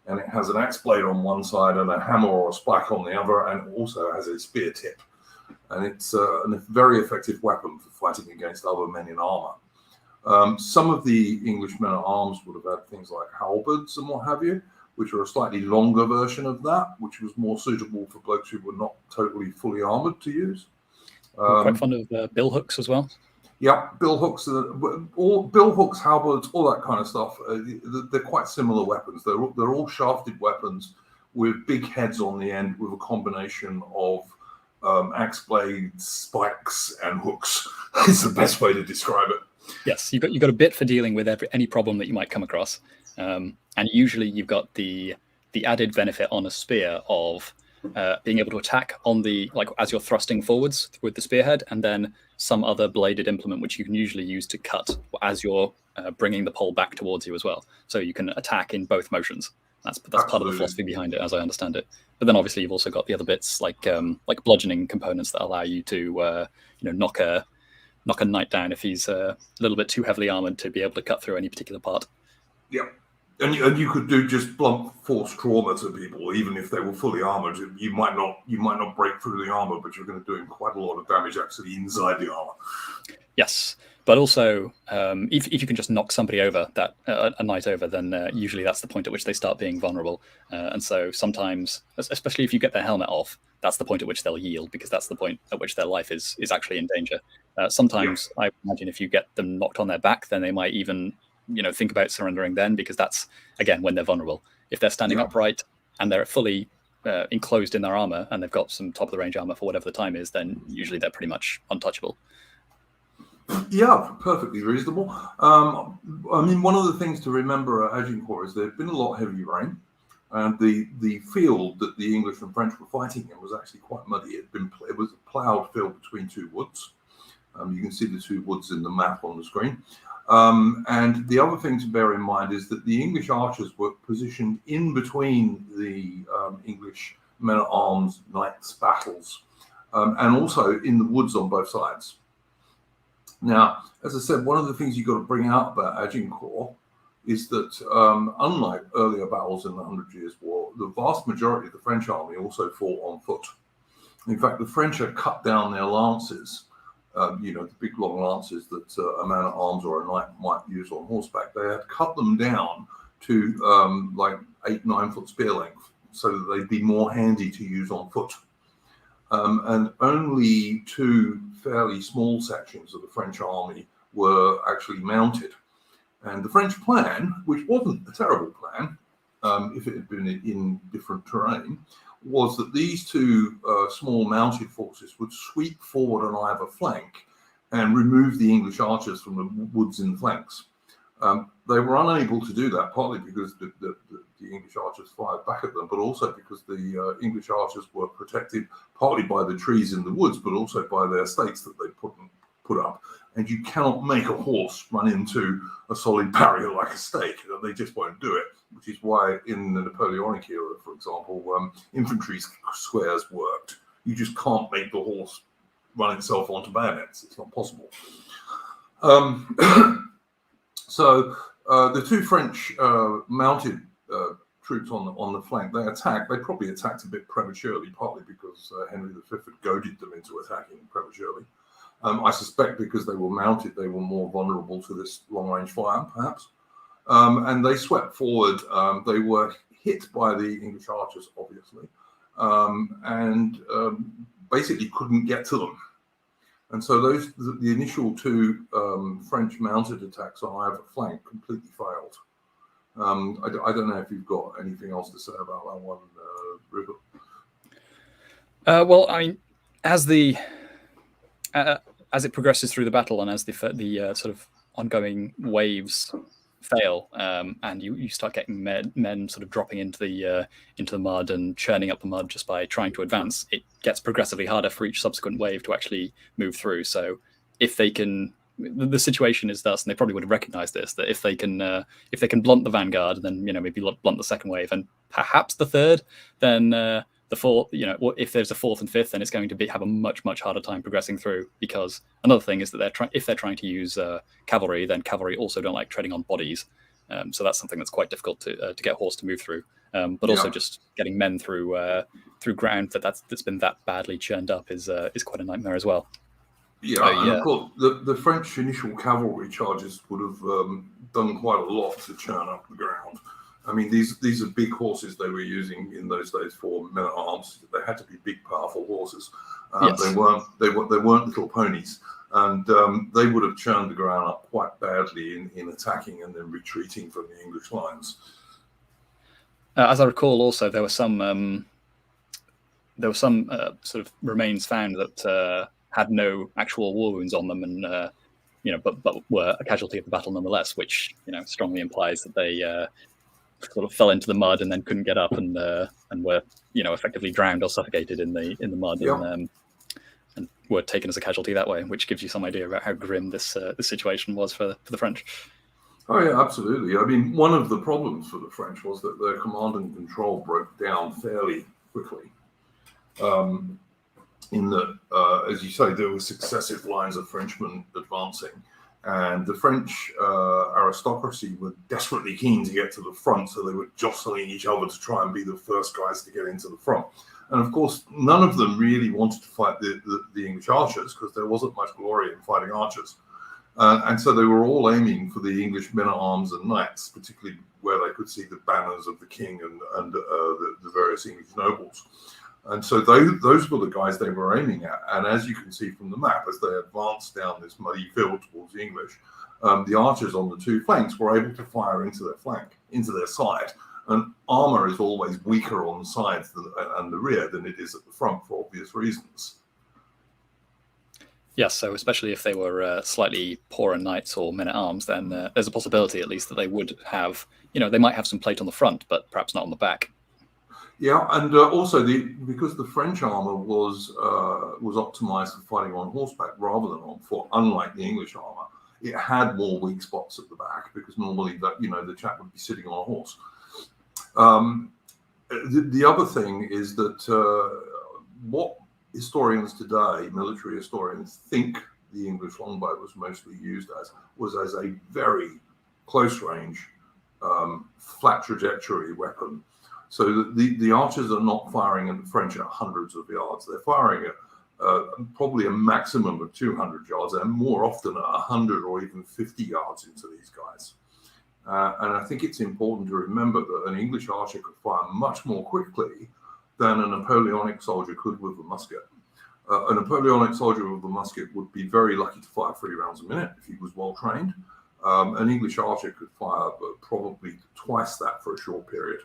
And it has an axe blade on one side and a hammer or a spike on the other, and also has a spear tip. And it's a very effective weapon for fighting against other men in armor. Some of the English men-at-arms would have had things like halberds and what have you, which are a slightly longer version of that, which was more suitable for blokes who were not totally fully armored to use. Quite fond of bill hooks as well. Yeah, bill hooks, halberds, all that kind of stuff. They're quite similar weapons. They're all shafted weapons with big heads on the end, with a combination of axe blades, spikes, and hooks. It's the best way to describe it. Yes, you've got a bit for dealing with any problem that you might come across, and usually you've got the added benefit on a spear of being able to attack on as you're thrusting forwards with the spearhead, and then some other bladed implement which you can usually use to cut as you're bringing the pole back towards you as well. So you can attack in both motions. That's part of the philosophy behind it, as I understand it. But then obviously you've also got the other bits like bludgeoning components that allow you to knock a knight down if he's a little bit too heavily armored to be able to cut through any particular part. Yeah. And you could do just blunt force trauma to people, even if they were fully armored. You might not break through the armor, but you're going to do quite a lot of damage actually inside the armor. Yes, but also if you can just knock somebody over, a knight over, then usually that's the point at which they start being vulnerable. And so sometimes, especially if you get their helmet off, that's the point at which they'll yield, because that's the point at which their life is actually in danger. Sometimes I imagine if you get them knocked on their back, then they might even think about surrendering then, because that's again when they're vulnerable. If they're standing upright and they're fully enclosed in their armor and they've got some top of the range armor for whatever the time is, then usually they're pretty much untouchable. Yeah, perfectly reasonable. I mean, one of the things to remember at Agincourt is there had been a lot of heavy rain, and the field that the English and French were fighting in was actually quite muddy. It was a ploughed field between 2 woods. You can see the 2 woods in the map on the screen. And the other thing to bear in mind is that the English archers were positioned in between the English men-at-arms knights battles, and also in the woods on both sides. Now, as I said, one of the things you've got to bring out about Agincourt is that unlike earlier battles in the 100 Years' War, the vast majority of the French army also fought on foot. In fact, the French had cut down their lances, the big long lances that a man-at-arms or a knight might use on horseback. They had cut them down to like 8-9 foot spear length, so that they'd be more handy to use on foot. And only 2 fairly small sections of the French army were actually mounted. And the French plan, which wasn't a terrible plan, if it had been in different terrain, was that these 2 small mounted forces would sweep forward on either flank and remove the English archers from the woods in the flanks. They were unable to do that, partly because the English archers fired back at them, but also because the English archers were protected partly by the trees in the woods, but also by their stakes that they put up. And you cannot make a horse run into a solid barrier like a stake. They just won't do it, which is why in the Napoleonic era, for example, infantry squares worked. You just can't make the horse run itself onto bayonets. It's not possible. So the 2 French mounted troops on the flank, they attacked. They probably attacked a bit prematurely, partly because Henry V had goaded them into attacking prematurely. I suspect because they were mounted, they were more vulnerable to this long-range fire, perhaps. And they swept forward. They were hit by the English archers, obviously, and basically couldn't get to them. And so the initial 2 French mounted attacks on either flank completely failed. I don't know if you've got anything else to say about that one, Rupert. Well, I mean, as it progresses through the battle and as the sort of ongoing waves fail, and you start getting men sort of dropping into the mud and churning up the mud just by trying to advance, it gets progressively harder for each subsequent wave to actually move through. So if they can, the situation is thus, and they probably would have recognized this, that if they can blunt the vanguard, and then maybe blunt the second wave and perhaps the third, then the fourth, if there's a fourth and fifth, then it's going to have a much harder time progressing through. Because another thing is that if they're trying to use cavalry, then cavalry also don't like treading on bodies, so that's something that's quite difficult to get horse to move through. But also just getting men through ground that's been that badly churned up is quite a nightmare as well. Yeah, and of course the French initial cavalry charges would have done quite a lot to churn up the ground. I mean, these are big horses they were using in those days for men at arms. They had to be big, powerful horses. Yes. They weren't little ponies, and they would have churned the ground up quite badly in attacking and then retreating from the English lines. As I recall, also there were some sort of remains found that had no actual war wounds on them, and but were a casualty of the battle nonetheless, which strongly implies that they sort of fell into the mud and then couldn't get up and were effectively drowned or suffocated in the mud. Yeah. And were taken as a casualty that way, which gives you some idea about how grim this situation was for the French. Oh yeah, absolutely. I mean, one of the problems for the French was that their command and control broke down fairly quickly. In that, as you say, there were successive lines of Frenchmen advancing, and the French aristocracy were desperately keen to get to the front, so they were jostling each other to try and be the first guys to get into the front. And of course, none of them really wanted to fight the English archers, because there wasn't much glory in fighting archers. And so they were all aiming for the English men-at-arms and knights, particularly where they could see the banners of the king and the various English nobles. And so those were the guys they were aiming at. And as you can see from the map, as they advanced down this muddy field towards the English, the archers on the 2 flanks were able to fire into their side. And armor is always weaker on the sides and the rear than it is at the front for obvious reasons. Yes, so especially if they were slightly poorer knights or men-at-arms, then there's a possibility at least that they would have, they might have some plate on the front, but perhaps not on the back. Yeah, and also because the French armor was optimized for fighting on horseback rather than on foot, unlike the English armor, it had more weak spots at the back because normally the chap would be sitting on a horse. The other thing is that what historians today, military historians, think the English longbow was mostly used was as a very close range, flat trajectory weapon. So the archers are not firing at the French at hundreds of yards. They're firing at probably a maximum of 200 yards, and more often at 100 or even 50 yards into these guys. And I think it's important to remember that an English archer could fire much more quickly than a Napoleonic soldier could with a musket. A Napoleonic soldier with a musket would be very lucky to fire 3 rounds a minute if he was well trained. An English archer could fire probably twice that for a short period.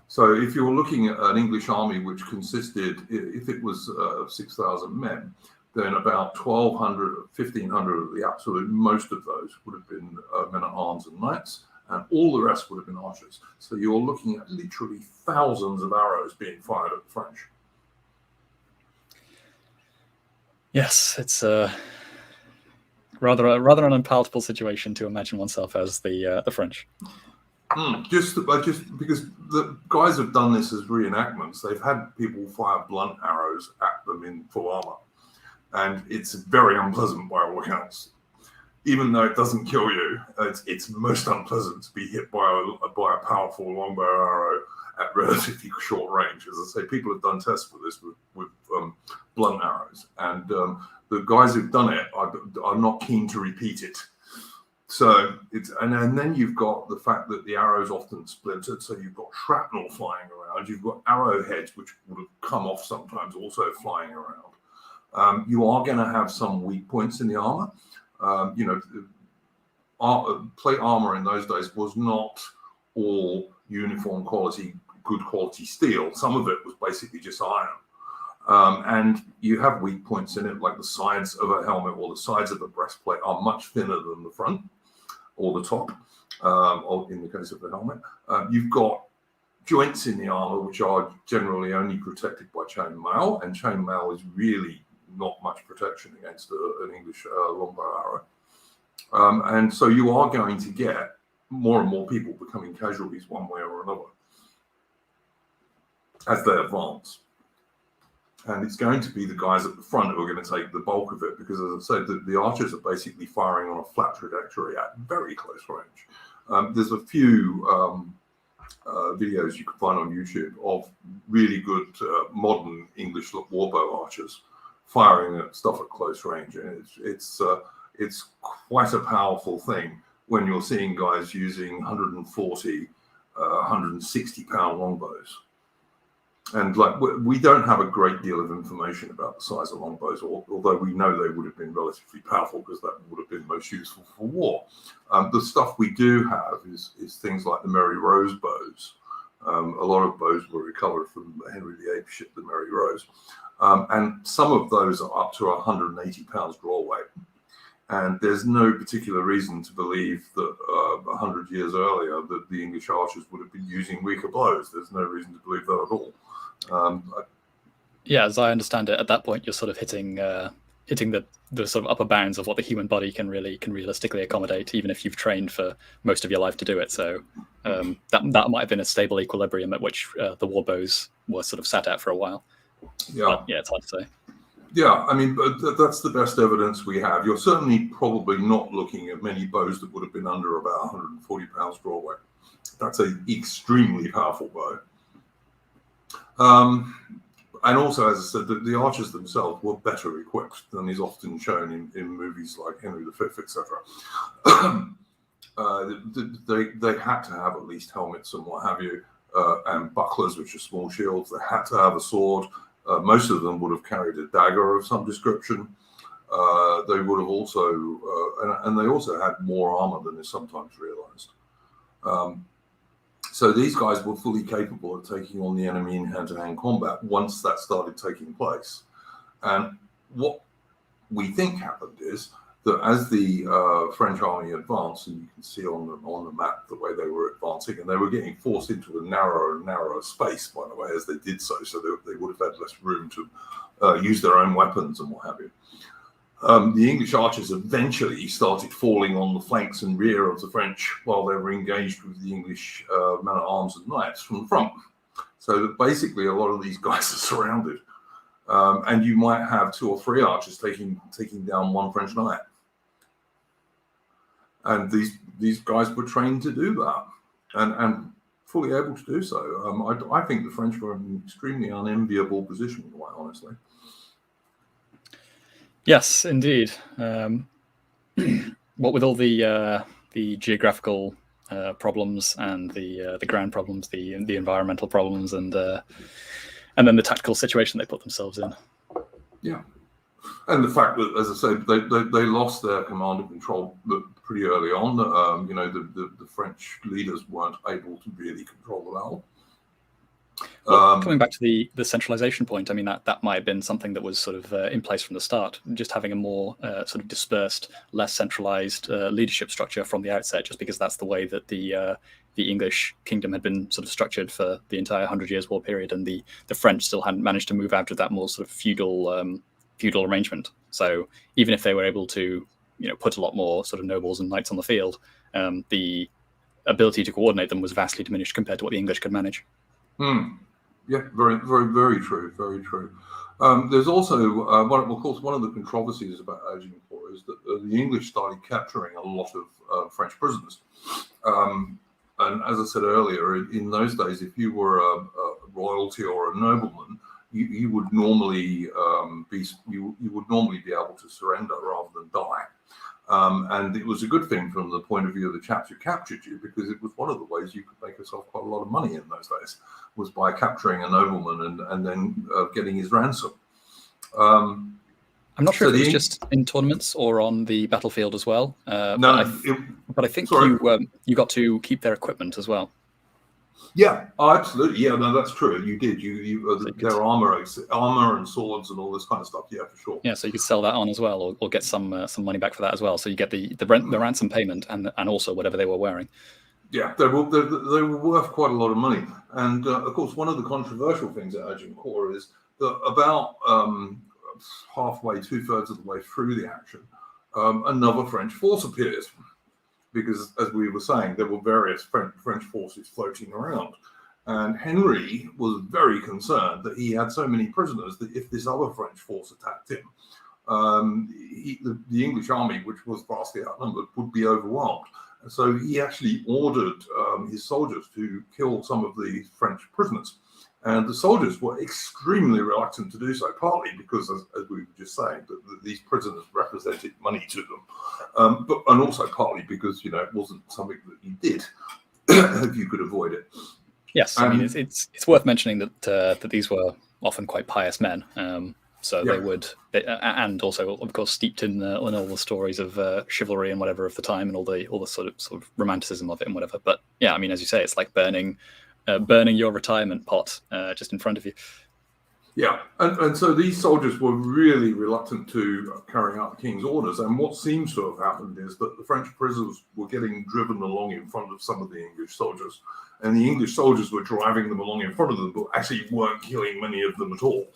So if you're looking at an English army which consisted, if it was 6,000 men, then about 1,200, 1,500 of the absolute most of those would have been men-at-arms and knights, and all the rest would have been archers. So you're looking at literally thousands of arrows being fired at the French. Yes, it's rather an unpalatable situation to imagine oneself as the French. Just because the guys have done this as reenactments, they've had people fire blunt arrows at them in full armor, and it's very unpleasant by all accounts. Even though it doesn't kill you, it's most unpleasant to be hit by a powerful longbow arrow at relatively short range. As I say, people have done tests for this with blunt arrows, and the guys who've done it are not keen to repeat it. So and then you've got the fact that the arrows often splintered, so you've got shrapnel flying around. You've got arrowheads which would have come off sometimes, also flying around. You are going to have some weak points in the armor. Plate armor in those days was not all uniform quality, good quality steel. Some of it was basically just iron. And you have weak points in it, like the sides of a helmet or the sides of a breastplate are much thinner than the front or the top, or in the case of the helmet. You've got joints in the armor which are generally only protected by chain mail, and chain mail is really not much protection against an English longbow arrow. And so you are going to get more and more people becoming casualties one way or another as they advance. And it's going to be the guys at the front who are going to take the bulk of it, because, as I said, the archers are basically firing on a flat trajectory at very close range. There's a few videos you can find on YouTube of really good modern English warbow archers firing at stuff at close range, and it's quite a powerful thing when you're seeing guys using 140, 160-pound longbows. And we don't have a great deal of information about the size of longbows, although we know they would have been relatively powerful because that would have been most useful for war. The stuff we do have is things like the Mary Rose bows. A lot of bows were recovered from Henry VIII ship, the Mary Rose. And some of those are up to 180 pounds draw weight. And there's no particular reason to believe that 100 years earlier that the English archers would have been using weaker blows. There's no reason to believe that at all. Yeah, as I understand it, at that point you're sort of hitting the sort of upper bounds of what the human body can realistically accommodate, even if you've trained for most of your life to do it. So that might have been a stable equilibrium at which the war bows were sort of sat at for a while. Yeah, but, yeah, it's hard to say. Yeah, I mean, that's the best evidence we have. You're certainly probably not looking at many bows that would have been under about 140 pounds draw weight. That's an extremely powerful bow. And also, as I said, the archers themselves were better equipped than is often shown in movies like Henry V, etc. They had to have at least helmets and what have you, and bucklers, which are small shields. They had to have a sword. Most of them would have carried a dagger of some description. They would have also, and they also had more armor than is sometimes realized. So these guys were fully capable of taking on the enemy in hand-to-hand combat once that started taking place. And what we think happened is that as the French army advanced, and you can see on the map the way they were advancing, and they were getting forced into a narrower and narrower space, by the way, as they did so they would have had less room to use their own weapons and what have you. The English archers eventually started falling on the flanks and rear of the French while they were engaged with the English men-at-arms and knights from the front. So that basically a lot of these guys are surrounded. And you might have 2 or 3 archers taking down one French knight. And these guys were trained to do that and fully able to do so. I think the French were in an extremely unenviable position, quite honestly. Yes, indeed. What with all the the geographical problems and the ground problems, the environmental problems, and then the tactical situation they put themselves in. Yeah. And the fact that, as I said, they lost their command and control pretty early on. The French leaders weren't able to really control the battle. Well, coming back to the centralization point, I mean, that might have been something that was sort of in place from the start, just having a more sort of dispersed, less centralized leadership structure from the outset, just because that's the way that the English kingdom had been sort of structured for the entire 100 Years' War period, and the French still hadn't managed to move out of that more sort of feudal arrangement. So even if they were able to, put a lot more sort of nobles and knights on the field, the ability to coordinate them was vastly diminished compared to what the English could manage. Yeah, very, very, very true. Very true. There's also, of course, one of the controversies about Agincourt is that the English started capturing a lot of French prisoners. And as I said earlier, in those days, if you were a royalty or a nobleman, you would normally be able to surrender rather than die. And it was a good thing from the point of view of the chaps who captured you, because it was one of the ways you could make yourself quite a lot of money in those days, was by capturing a nobleman and then getting his ransom. I'm not sure if it was just in tournaments or on the battlefield as well. But I think you got to keep their equipment as well. Yeah, absolutely. Yeah, no, that's true. You did. Their armor and swords and all this kind of stuff. Yeah, for sure. Yeah, so you could sell that on as well, or get some money back for that as well. So you get the ransom payment and also whatever they were wearing. Yeah, they were worth quite a lot of money. And of course, one of the controversial things at Agincourt is that about halfway, 2/3 of the way through the action, another French force appears. Because, as we were saying, there were various French forces floating around. And Henry was very concerned that he had so many prisoners that if this other French force attacked him, the English army, which was vastly outnumbered, would be overwhelmed. And so he actually ordered his soldiers to kill some of the French prisoners. And the soldiers were extremely reluctant to do so, partly because, as we were just saying, that these prisoners represented money to them, and also partly because, it wasn't something that you did if you could avoid it. Yes, I mean, it's worth mentioning that these were often quite pious men. So they would, and also, of course, steeped in all the stories of chivalry and whatever of the time, and all the sort of romanticism of it and whatever. But yeah, I mean, as you say, it's like burning your retirement pot just in front of you. Yeah, and so these soldiers were really reluctant to carry out the king's orders. And what seems to have happened is that the French prisoners were getting driven along in front of some of the English soldiers, and the English soldiers were driving them along in front of them, but actually weren't killing many of them at all.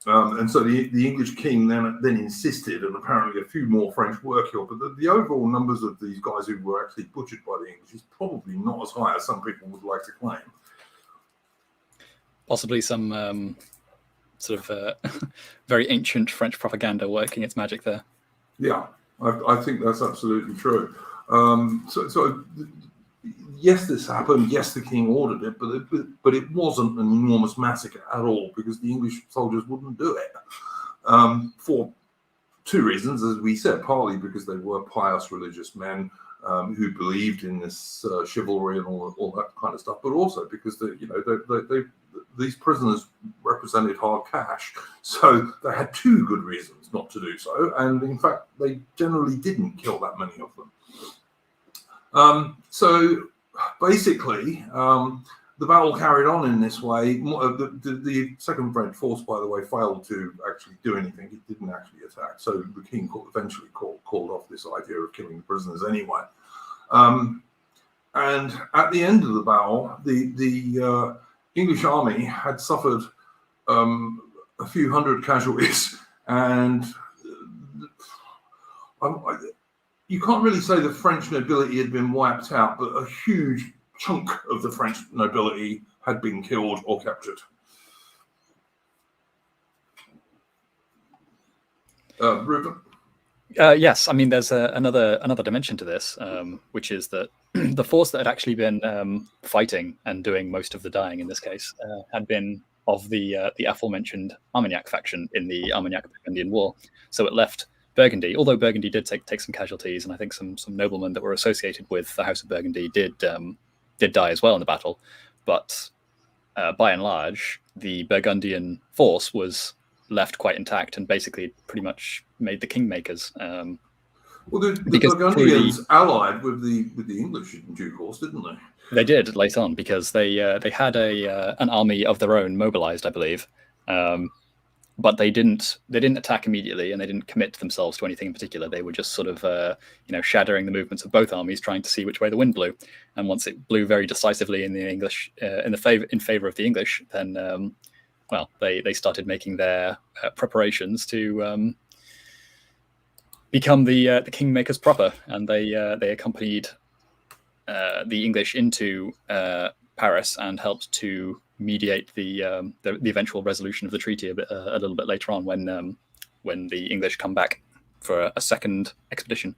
And so the English king then insisted, and apparently a few more French were killed, but the overall numbers of these guys who were actually butchered by the English is probably not as high as some people would like to claim. Possibly some sort of very ancient French propaganda working its magic there. Yeah, I think that's absolutely true. So yes, this happened. Yes, the king ordered it, but it wasn't an enormous massacre at all, because the English soldiers wouldn't do it for two reasons, as we said. Partly because they were pious religious men who believed in this chivalry and all that kind of stuff, but also because these prisoners represented hard cash, so they had two good reasons not to do so. And in fact, they generally didn't kill that many of them. So basically, the battle carried on in this way. The second French force, by the way, failed to actually do anything. It didn't actually attack. So the king eventually called off this idea of killing the prisoners anyway. And at the end of the battle, the English army had suffered a few hundred casualties, and you can't really say the French nobility had been wiped out, but a huge chunk of the French nobility had been killed or captured. Ruben? Yes, I mean, there's another dimension to this, which is that the force that had actually been fighting and doing most of the dying in this case had been of the aforementioned Armagnac faction in the Armagnac-Burgundian War. So it left Burgundy, although Burgundy did take some casualties, and I think some noblemen that were associated with the House of Burgundy did die as well in the battle. But by and large, the Burgundian force was left quite intact and basically pretty much made the kingmakers. Well, the because Burgundians allied with the English in due course, didn't they? They did later on, because they had an army of their own mobilized, I believe, but they didn't attack immediately, and they didn't commit themselves to anything in particular. They were just sort of shadowing the movements of both armies, trying to see which way the wind blew. And once it blew very decisively in the English in favor of the English, then they started making their preparations to become the kingmakers proper, and they accompanied the English into Paris and helped to mediate the eventual resolution of the treaty a little bit later on, when the English come back for a second expedition.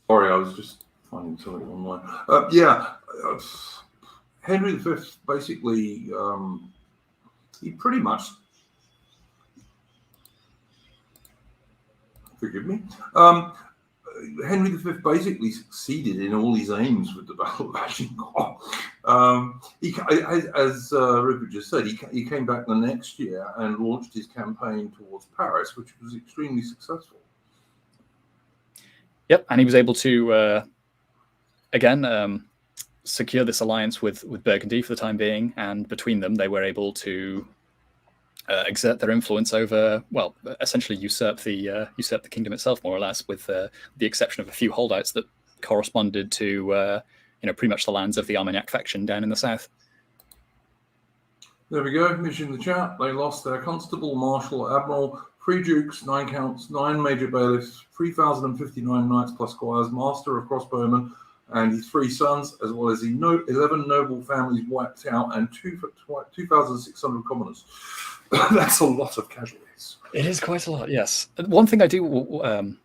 Sorry, I was just finding something online. Henry V basically he pretty much, forgive me. Henry V basically succeeded in all his aims with the Battle of Agincourt. As Rupert just said, he came back the next year and launched his campaign towards Paris, which was extremely successful. Yep, and he was able to again secure this alliance with Burgundy for the time being, and between them, they were able to exert their influence over, essentially usurp the kingdom itself, more or less, with the exception of a few holdouts that corresponded to pretty much the lands of the Armagnac faction down in the south. There we go. Mission in the chat. They lost their constable, marshal, admiral, 3 dukes, 9 counts, 9 major bailiffs, 3,059 knights plus squires, master of crossbowmen, and his 3 sons, as well as 11 noble families wiped out, and 2,600 commoners. That's a lot of casualties. It is quite a lot, yes. One thing I do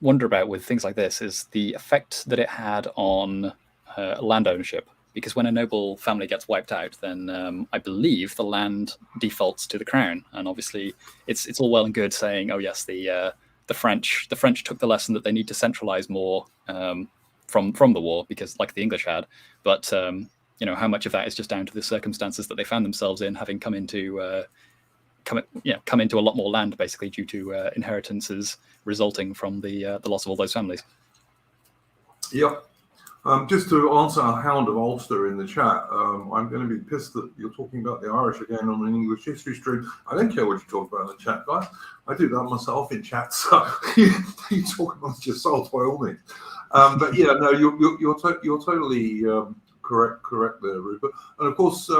wonder about with things like this is the effect that it had on land ownership. Because when a noble family gets wiped out, then I believe the land defaults to the crown. And obviously, it's all well and good saying, "Oh yes, the French took the lesson that they need to centralize more from the war, because like the English had." But how much of that is just down to the circumstances that they found themselves in, having come into a lot more land, basically due to inheritances resulting from the loss of all those families. Yep. Just to answer Hound of Ulster in the chat, I'm going to be pissed that you're talking about the Irish again on an English history stream. I don't care what you talk about in the chat, guys. I do that myself in chat, so you talk amongst yourselves by all means. But yeah, no, you're totally correct there, Rupert. And of course,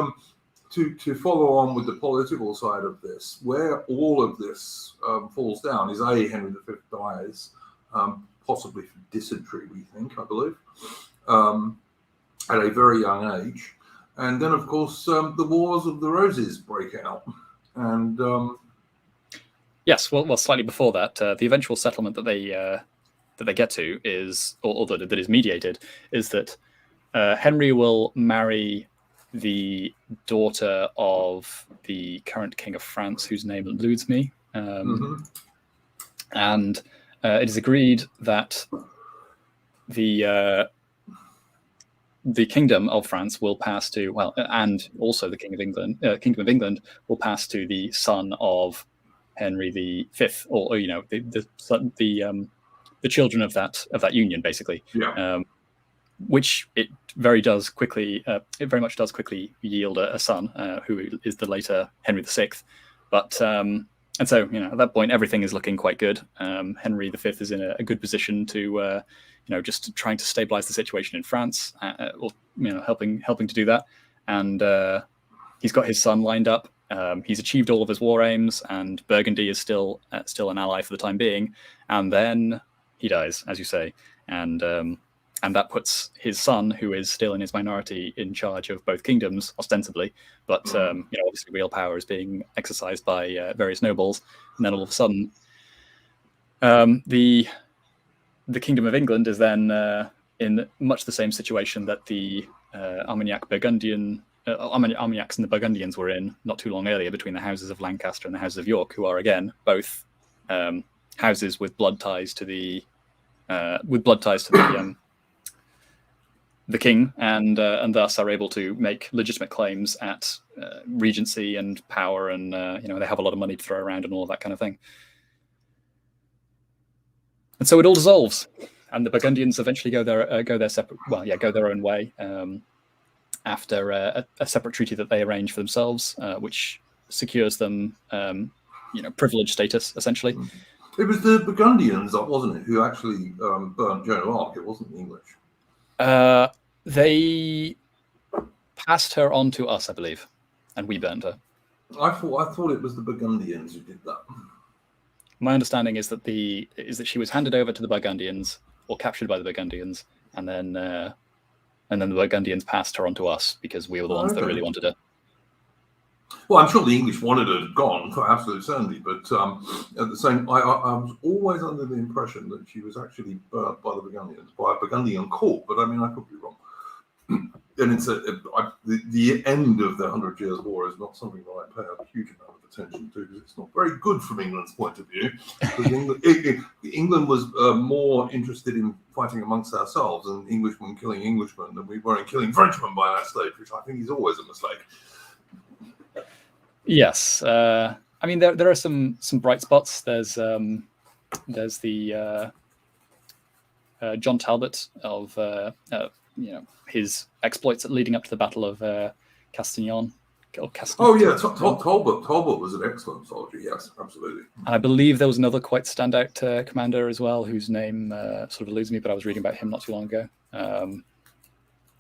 to follow on with the political side of this, where all of this falls down is Henry V dies, possibly from dysentery, I believe. At a very young age, and then of course the Wars of the Roses break out, and yes, well, slightly before that, the eventual settlement that they get to is, or that is mediated, is that Henry will marry the daughter of the current king of France, whose name eludes me, and it is agreed that the kingdom of France will pass to, and also the kingdom of England will pass to the son of Henry V, or the children of that union, basically. Yeah. Which it very much does quickly yield a son who is the later Henry VI. But and so at that point everything is looking quite good. Henry V is in a good position to just trying to stabilize the situation in France, or helping to do that. And he's got his son lined up. He's achieved all of his war aims, and Burgundy is still an ally for the time being. And then he dies, as you say, and that puts his son, who is still in his minority, in charge of both kingdoms, ostensibly. But obviously, real power is being exercised by various nobles. And then all of a sudden, the Kingdom of England is then in much the same situation that the Armagnac Burgundian Armagnacs and the Burgundians were in not too long earlier between the houses of Lancaster and the houses of York, who are again both houses with blood ties to the the king, and thus are able to make legitimate claims at regency and power, and they have a lot of money to throw around and all of that kind of thing. And so it all dissolves, and the Burgundians eventually go their own way after a separate treaty that they arrange for themselves, which secures them privileged status essentially. It was the Burgundians, wasn't it, who actually burnt Joan of Arc? It wasn't the English. They passed her on to us, I believe, and we burned her. I thought it was the Burgundians who did that. My understanding is that she was handed over to the Burgundians or captured by the Burgundians, and then the Burgundians passed her on to us because we were the ones that really wanted her. Well, I'm sure the English wanted her gone for absolute certainty, but at the same, I was always under the impression that she was actually burnt by the Burgundians, by a Burgundian court. But I mean, I could be wrong. And it's the end of the 100 Years' War is not something that I pay a huge amount of attention to, because it's not very good from England's point of view. Because England was more interested in fighting amongst ourselves and Englishmen killing Englishmen than we were in killing Frenchmen by that stage, which I think is always a mistake. Yes, I mean there are some bright spots. There's the John Talbot of his exploits leading up to the Battle of Castillon. Oh yeah, Talbot was an excellent soldier. Yes, absolutely. And I believe there was another quite standout commander as well, whose name sort of eludes me, but I was reading about him not too long ago.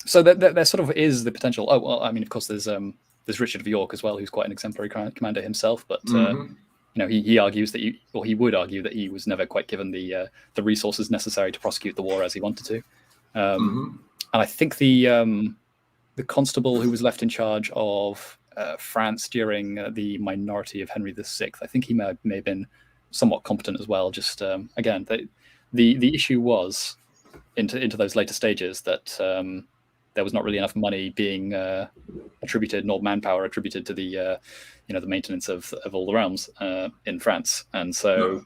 So there sort of is the potential. Oh well, I mean, of course, there's Richard of York as well, who's quite an exemplary commander himself, but he argues that he would argue that he was never quite given the resources necessary to prosecute the war as he wanted to. And I think the constable who was left in charge of France during the minority of Henry VI, I think he may have been somewhat competent as well. Just again, the issue was into those later stages that there was not really enough money being attributed, nor manpower attributed to the the maintenance of all the realms in France. And so,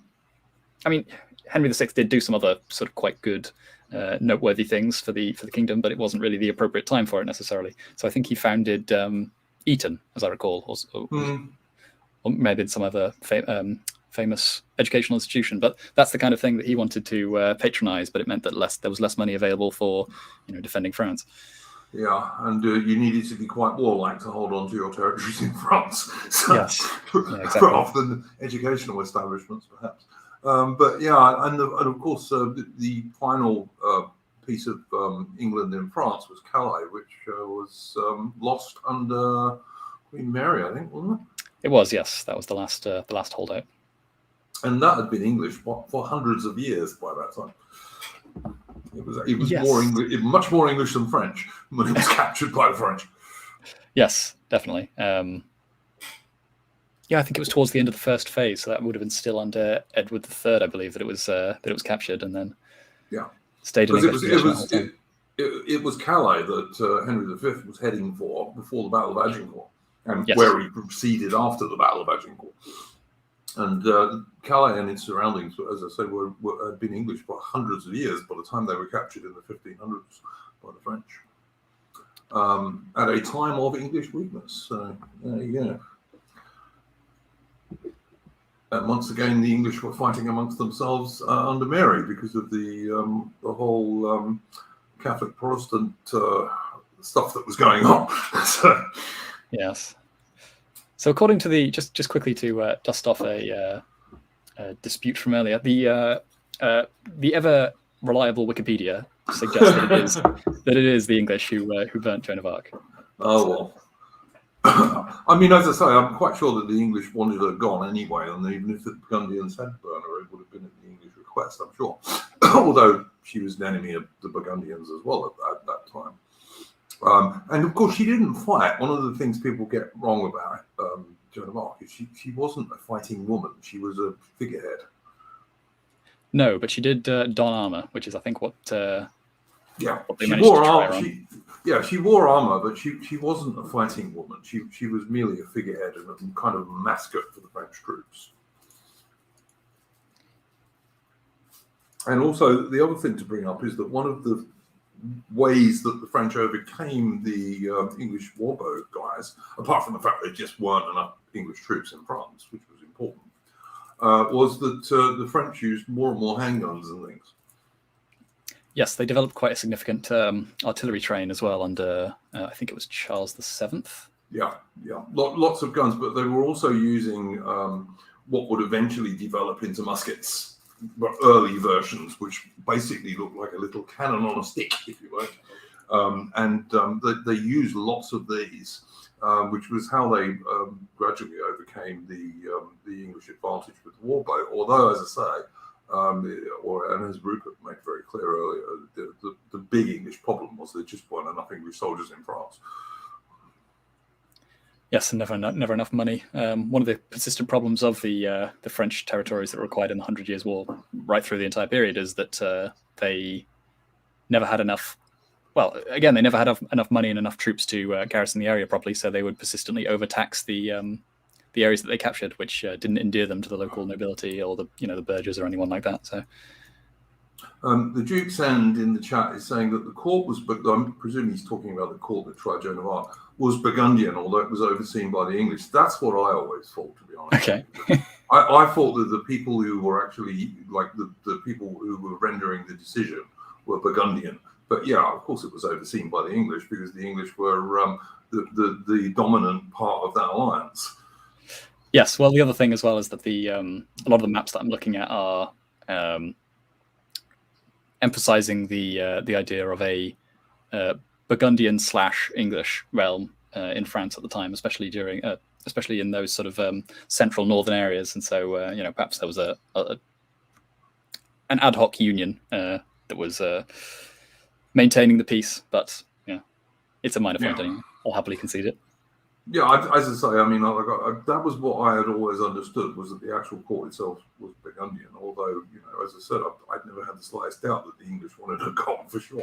I mean, Henry VI did do some other sort of quite good, noteworthy things for the kingdom, but it wasn't really the appropriate time for it necessarily. So I think he founded Eton, as I recall, or maybe some other famous educational institution. But that's the kind of thing that he wanted to patronize, but it meant that there was less money available for defending France. Yeah, and you needed to be quite warlike to hold on to your territories in France. So, yes, exactly. Often educational establishments, perhaps. But yeah, and of course, the final piece of England in France was Calais, which was lost under Queen Mary, I think, wasn't it? It was, yes. That was the last holdout. And that had been English for hundreds of years by that time. It was yes. more English, much more English than French when it was captured by the French. Yes, definitely. I think it was towards the end of the first phase, so that would have been still under Edward III, I believe, that it was captured and then stayed in English. It was Calais that Henry V was heading for before the Battle of Agincourt, and yes. where he proceeded after the Battle of Agincourt. And Calais and its surroundings, as I say, had been English for hundreds of years by the time they were captured in the 1500s by the French, at a time of English weakness. So there you go. And once again, the English were fighting amongst themselves under Mary because of the whole Catholic Protestant stuff that was going on. So, yes. So according to just quickly to dust off a dispute from earlier, the ever reliable Wikipedia suggests that it is the English who burnt Joan of Arc. Oh well. I mean, as I say, I'm quite sure that the English wanted her gone anyway, and even if the Burgundians had burned her, it would have been at the English request, I'm sure. Although she was an enemy of the Burgundians as well at that time. And of course, she didn't fight. One of the things people get wrong about Joan of Arc is she wasn't a fighting woman. She was a figurehead. No, but she did don armor, which is, I think, what Yeah, what they she managed wore to try armor. on. She wore armor, but she wasn't a fighting woman. She was merely a figurehead and a kind of mascot for the French troops. And also, the other thing to bring up is that one of the ways that the French overcame the English warboat guys, apart from the fact there just weren't enough English troops in France, which was important, was that the French used more and more handguns and things. Yes, they developed quite a significant artillery train as well under, I think it was Charles VII. Yeah. Lots of guns, but they were also using what would eventually develop into muskets, but early versions, which basically looked like a little cannon on a stick, if you like. They used lots of these, which was how they gradually overcame the English advantage with the warboat. Although, as I say, and as Rupert made very clear earlier, the big English problem was there just weren't enough English soldiers in France. Yes, and never enough money. One of the persistent problems of the French territories that were acquired in the 100 Years' War, right through the entire period, is that they never had enough. Well, again, they never had enough money and enough troops to garrison the area properly, so they would persistently overtax the areas that they captured, which didn't endear them to the local nobility or the burghers or anyone like that. So. The Duke's End in the chat is saying that the court was, but I'm presuming he's talking about the court that tried Joan of Arc, was Burgundian, although it was overseen by the English. That's what I always thought, to be honest. Okay. I thought that the people who were actually, like the people who were rendering the decision were Burgundian. But yeah, of course it was overseen by the English because the English were the dominant part of that alliance. Yes, well, the other thing as well is that a lot of the maps that I'm looking at are emphasizing the idea of a Burgundian/English realm in France at the time, especially in those sort of central northern areas. And so, perhaps there was an ad hoc union that was maintaining the peace. But yeah, it's a minor point anyway. I'll happily concede it. Yeah, as I say, I mean, that was what I had always understood, was that the actual court itself was Burgundian. Although, as I said, I'd never had the slightest doubt that the English wanted her gone for sure.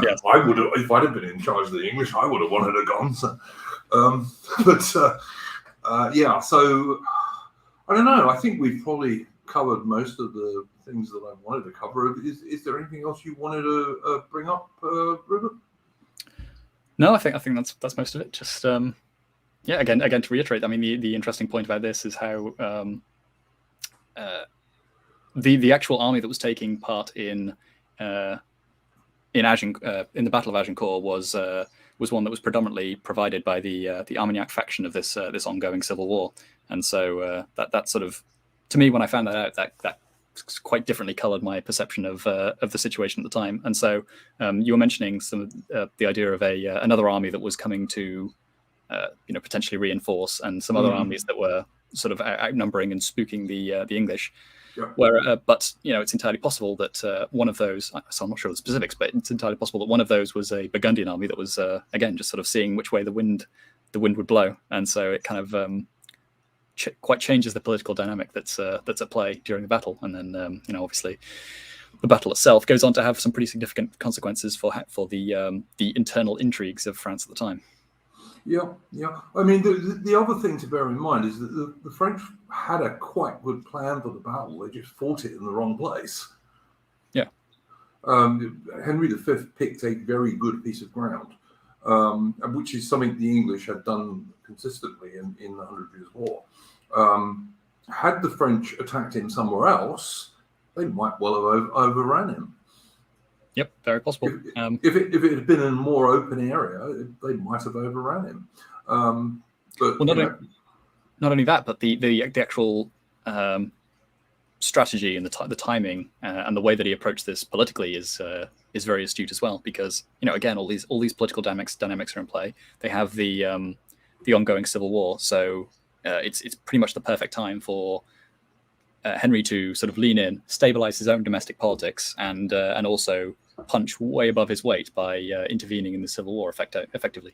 Yes. I would have, if I'd have been in charge of the English, I would have wanted her gone. So, yeah. So I don't know. I think we've probably covered most of the things that I wanted to cover. Is there anything else you wanted to bring up, Rupert? No, I think that's most of it. Just. Yeah, again to reiterate, I mean, the interesting point about this is how the actual army that was taking part in the Battle of Agincourt was one that was predominantly provided by the Armagnac faction of this ongoing civil war, and so that sort of, to me, when I found that out, that quite differently coloured my perception of the situation at the time. And so you were mentioning some of the idea of another army that was coming to potentially reinforce, and some other armies that were sort of outnumbering and spooking the English. Yeah. But it's entirely possible that one of those, so I'm not sure of the specifics, but it's entirely possible that one of those was a Burgundian army that was again just sort of seeing which way the wind would blow, and so it kind of quite changes the political dynamic that's at play during the battle. And then obviously the battle itself goes on to have some pretty significant consequences for the internal intrigues of France at the time. Yeah. I mean, the other thing to bear in mind is that the French had a quite good plan for the battle. They just fought it in the wrong place. Yeah. Henry V picked a very good piece of ground, which is something the English had done consistently in the 100 Years' War. Had the French attacked him somewhere else, they might well have overran him. Yep, very possible. If it had been in a more open area, they might have overran him. But not only that, but the actual strategy and the timing and the way that he approached this politically is very astute as well. Because again, all these political dynamics are in play. They have the ongoing civil war, so it's pretty much the perfect time for Henry to sort of lean in, stabilize his own domestic politics, and also punch way above his weight by intervening in the civil war effectively.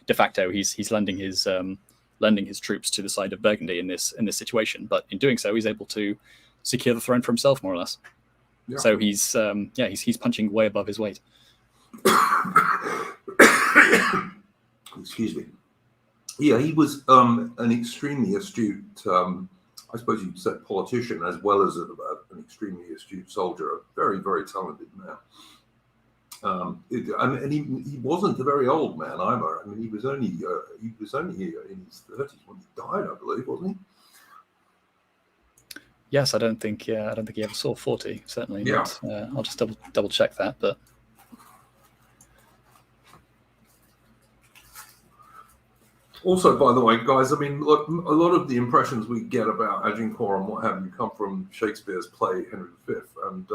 De facto, he's lending his troops to the side of Burgundy in this situation, but in doing so, he's able to secure the throne for himself, more or less. Yeah. So he's punching way above his weight. Excuse me. Yeah, he was an extremely astute, I suppose you'd say, politician, as well as an extremely astute soldier. A very, very talented man. And he wasn't a very old man either. I mean, he was only in his 30s when he died, I believe, wasn't he? Yes, I don't think he ever saw 40. Certainly Yeah. not. I'll just double check that, but. Also, by the way, guys, I mean, look, a lot of the impressions we get about Agincourt and what have you come from Shakespeare's play Henry V, and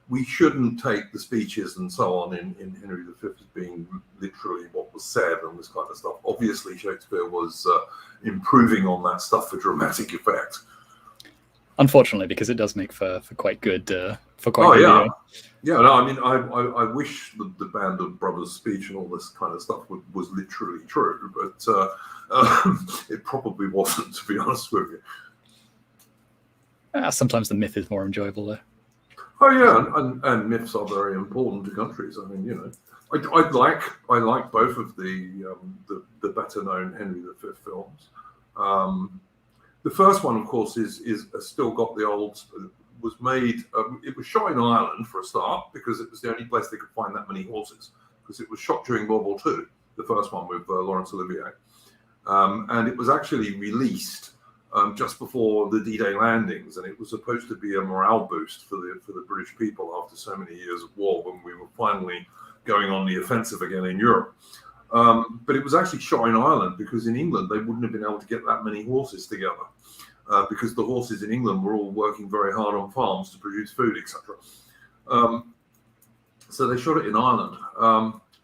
we shouldn't take the speeches and so on in Henry V as being literally what was said and this kind of stuff. Obviously, Shakespeare was improving on that stuff for dramatic effect. Unfortunately, because it does make for quite good yeah. video. Yeah, no, I mean, I wish the Band of Brothers speech and all this kind of stuff was literally true, but it probably wasn't, to be honest with you. Sometimes the myth is more enjoyable, though. Oh yeah, and myths are very important to countries. I mean, you know, I like both of the better known Henry V films. The first one, of course, is still got the old. Was made. It was shot in Ireland for a start because it was the only place they could find that many horses. Because it was shot during World War II, the first one with Laurence Olivier, and it was actually released just before the D-Day landings, and it was supposed to be a morale boost for the British people after so many years of war when we were finally going on the offensive again in Europe. But it was actually shot in Ireland because in England they wouldn't have been able to get that many horses together. Because the horses in England were all working very hard on farms to produce food, etc. So they shot it in Ireland.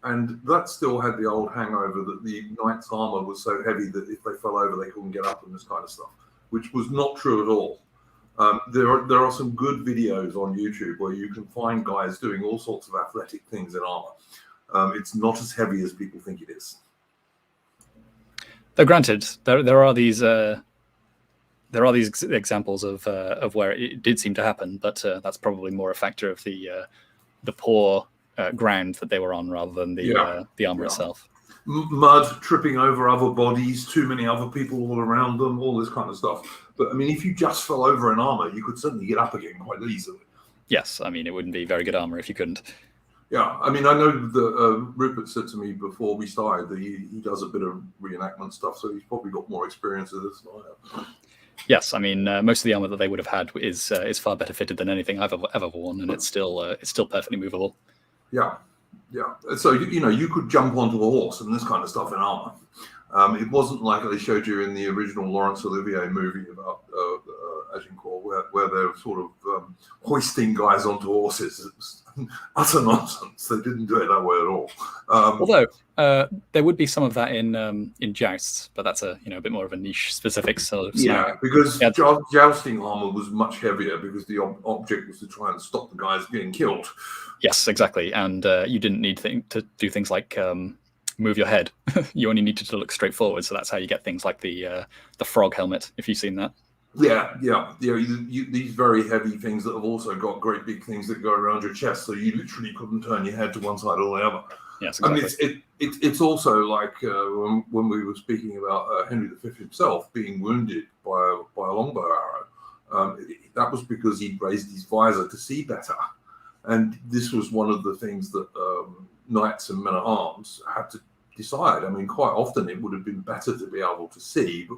And that still had the old hangover that the knight's armor was so heavy that if they fell over, they couldn't get up and this kind of stuff, which was not true at all. There are some good videos on YouTube where you can find guys doing all sorts of athletic things in armor. It's not as heavy as people think it is. Though granted, there are these examples of where it did seem to happen, but that's probably more a factor of the poor ground that they were on rather than the armor itself. Mud tripping over other bodies, too many other people all around them, all this kind of stuff. But I mean, if you just fell over in armor, you could certainly get up again quite easily. Yes, I mean, it wouldn't be very good armor if you couldn't. Yeah, I mean, I know that Rupert said to me before we started that he does a bit of reenactment stuff, so he's probably got more experience with this than I have. Yes, I mean, most of the armor that they would have had is far better fitted than anything I've ever worn, and it's still perfectly movable. Yeah. So you could jump onto a horse and this kind of stuff in armor. It wasn't like they showed you in the original Laurence Olivier movie about Agincourt, where they're sort of hoisting guys onto horses. It was utter nonsense. They didn't do it that way at all. Although there would be some of that in jousts, but that's a bit more of a niche specific sort of scenario. Yeah, because jousting armor was much heavier because the object was to try and stop the guys getting killed. Yes, exactly, and you didn't need to do things like move your head. You only needed to look straight forward, so that's how you get things like the frog helmet, if you've seen that. Yeah. These very heavy things that have also got great big things that go around your chest, so you literally couldn't turn your head to one side or the other. Yes, exactly. I mean, it's also like when we were speaking about Henry V himself being wounded by a longbow arrow. That was because he raised his visor to see better, and this was one of the things that knights and men at arms had to decide. I mean, quite often it would have been better to be able to see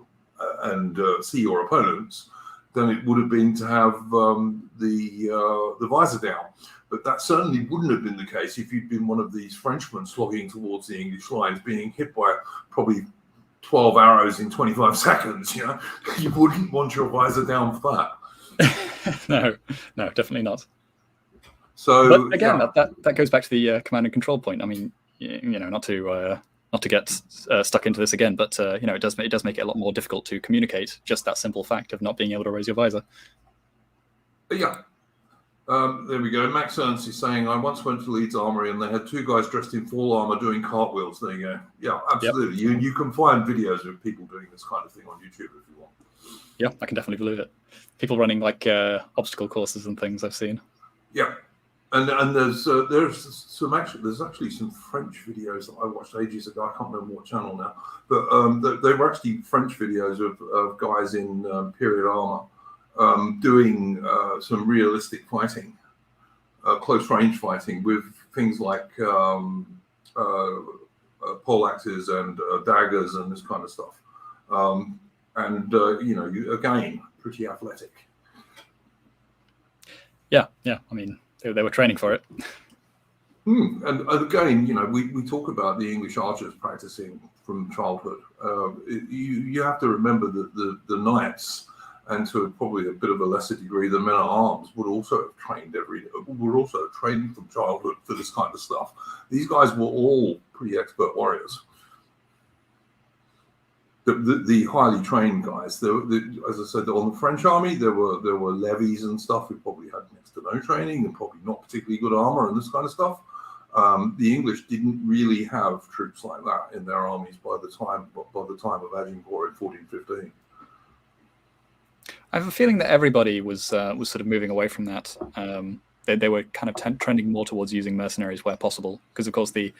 and see your opponents than it would have been to have the visor down. But that certainly wouldn't have been the case if you'd been one of these Frenchmen slogging towards the English lines, being hit by probably 12 arrows in 25 seconds. You wouldn't want your visor down for that. No, definitely not. So, but again, that goes back to the command and control point. I mean, not to get stuck into this again, but it does make it a lot more difficult to communicate just that simple fact of not being able to raise your visor. Yeah. There we go. Max Ernst is saying, I once went to Leeds Armory and they had two guys dressed in full armor doing cartwheels. There you go. Yeah, absolutely. Yep. You can find videos of people doing this kind of thing on YouTube if you want. Yeah, I can definitely believe it. People running like obstacle courses and things I've seen. Yeah. And there's actually some French videos that I watched ages ago. I can't remember what channel now, but they were actually French videos of guys in period armor doing some realistic fighting, close range fighting with things like poleaxes and daggers and this kind of stuff. Again, pretty athletic. Yeah. I mean, they were training for it. And again, we talk about the English archers practicing from childhood. You have to remember that the knights, and to probably a bit of a lesser degree, the men at arms would also have trained from childhood for this kind of stuff. These guys were all pretty expert warriors. The highly trained guys. As I said, on the French army, there were levies and stuff who probably had next to no training and probably not particularly good armor and this kind of stuff. The English didn't really have troops like that in their armies by the time of Agincourt in 1415. I have a feeling that everybody was sort of moving away from that. They were kind of trending more towards using mercenaries where possible, because of course the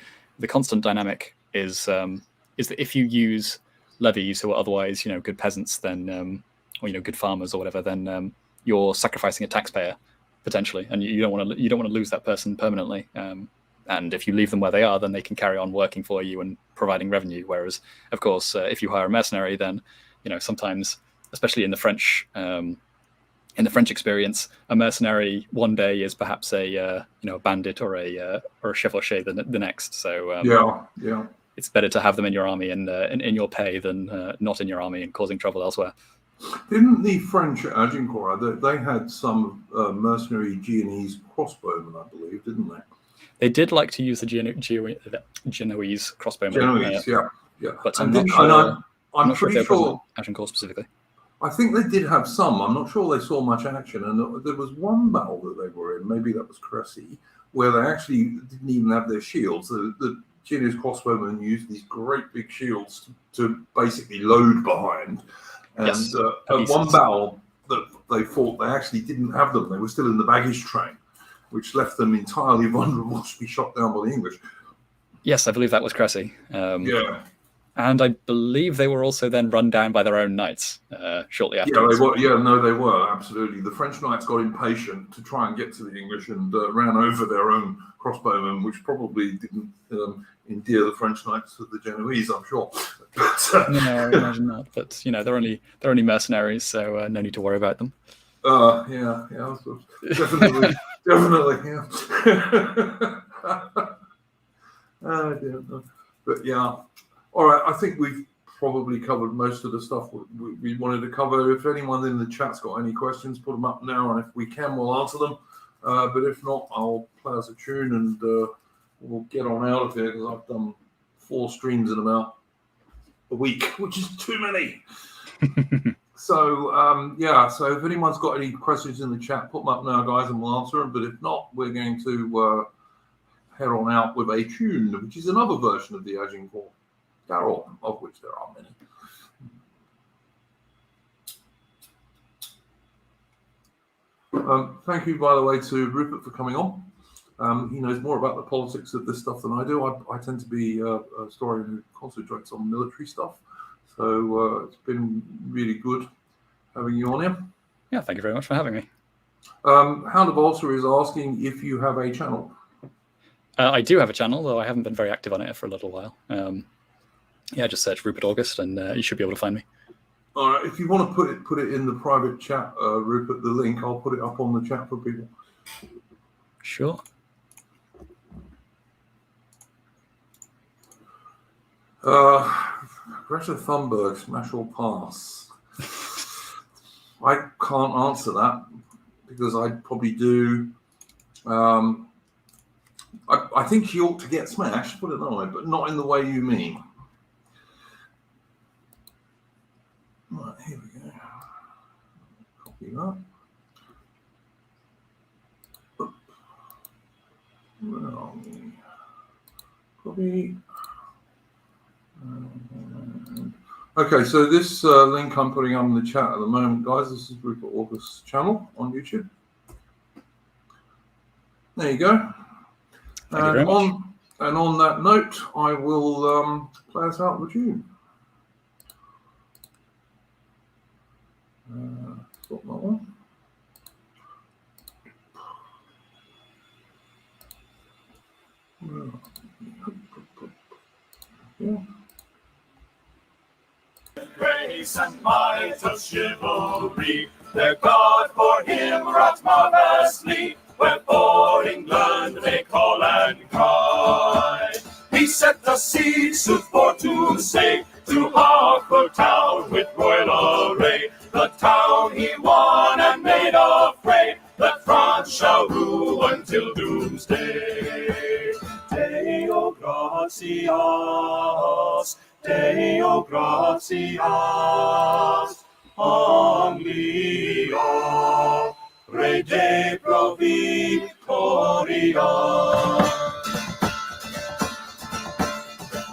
constant dynamic is that if you use levies who are otherwise good peasants, then or good farmers or whatever, then you're sacrificing a taxpayer potentially, and you don't want to lose that person permanently. And if you leave them where they are, then they can carry on working for you and providing revenue. Whereas, of course, if you hire a mercenary, then sometimes, especially in the French experience, a mercenary one day is perhaps a bandit or a chevauché the next. So yeah. It's better to have them in your army and in your pay than not in your army and causing trouble elsewhere. Didn't the French at Agincourt, they had some mercenary Genoese crossbowmen, I believe, didn't they? They did like to use the Genoese crossbowmen. Genoese, yeah. But I'm not pretty sure Agincourt specifically. I think they did have some. I'm not sure they saw much action. And there was one battle that they were in, maybe that was Crécy, where they actually didn't even have their shields. The Genoese crossbowmen used these great big shields to basically load behind. And Yes, at one battle that they fought, they actually didn't have them. They were still in the baggage train, which left them entirely vulnerable to be shot down by the English. Yes, I believe that was Crécy. Yeah. And I believe they were also then run down by their own knights shortly after. Yeah, they were, absolutely. The French knights got impatient to try and get to the English and ran over their own crossbowmen, which probably didn't endear the French knights to the Genoese, I'm sure. No, I imagine not. But they're only mercenaries, so no need to worry about them. Yeah, definitely, yeah. But yeah. All right, I think we've probably covered most of the stuff we wanted to cover. If anyone in the chat's got any questions, put them up now, and if we can, we'll answer them. But if not, I'll play us a tune and we'll get on out of here, because I've done 4 streams in about a week, which is too many. So if anyone's got any questions in the chat, put them up now, guys, and we'll answer them. But if not, we're going to head on out with a tune, which is another version of the Agincourt Carol, of which there are many. Thank you, by the way, to Rupert for coming on. He knows more about the politics of this stuff than I do. I tend to be a historian who concentrates on military stuff. So it's been really good having you on here. Yeah, thank you very much for having me. Hound of Ulster is asking if you have a channel. I do have a channel, though I haven't been very active on it for a little while. Just search Rupert August and you should be able to find me. All right, if you want to put it in the private chat, Rupert, the link, I'll put it up on the chat for people. Sure. Greta Thunberg, smash or pass? I can't answer that because I'd probably do. I think she ought to get smashed, put it that way, but not in the way you mean. Right, here we go. Copy that. Where are we? Copy. Okay, so this link I'm putting up in the chat at the moment, guys. This is Rupert August's channel on YouTube. There you go. Thank you very much. And on that note, I will play us out with you. Stop that one. Yeah. Grace and might of chivalry, their God for him wrought marvelously. Wherefore England they call and cry. He set the siege sooth for to save, to Agincourt town with royal array. The town he won and made afraid, that France shall rule until doomsday. Deo gratias, Deo gratias, Anglia, Re de pro victoria.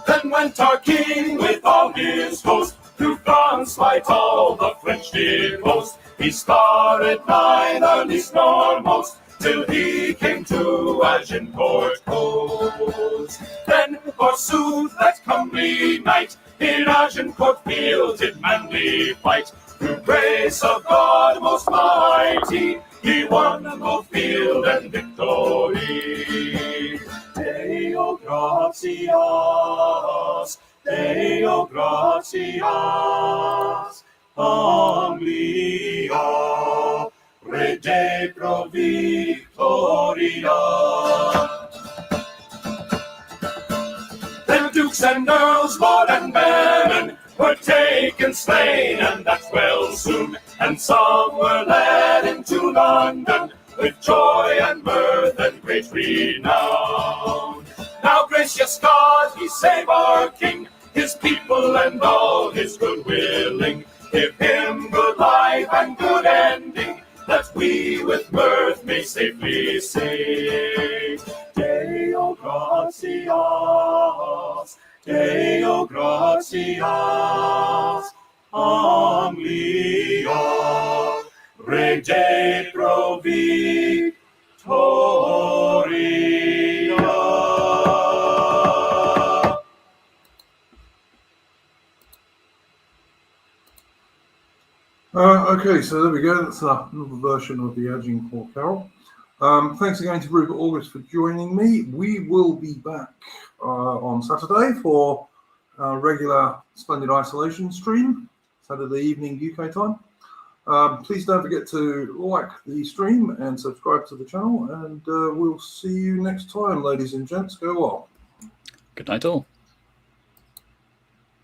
Then went our king with all his host, through France fight all the French did boast. He started neither least nor most, till he came to Agincourt coast. Then, forsooth, that comely knight in Agincourt field did manly fight. Through grace of God most mighty, he won both field and victory. Deo gratias, Deo gratias, Anglia, Re de pro victoria. Then dukes and earls, lord and baron, were taken slain, and that well soon, and some were led into London with joy and mirth and great renown. Now, gracious God, he save our King, his people and all his good willing. Give him good life and good ending, that we with mirth may safely say. Deo gratias, Deo gratias, Anglia, Re de pro victoria. Okay, so there we go. That's another version of the Agincourt Carol. Thanks again to Rupert August for joining me. We will be back on Saturday for our regular Splendid Isolation stream, Saturday evening UK time. Please don't forget to like the stream and subscribe to the channel, and we'll see you next time, ladies and gents. Go well. Good night all.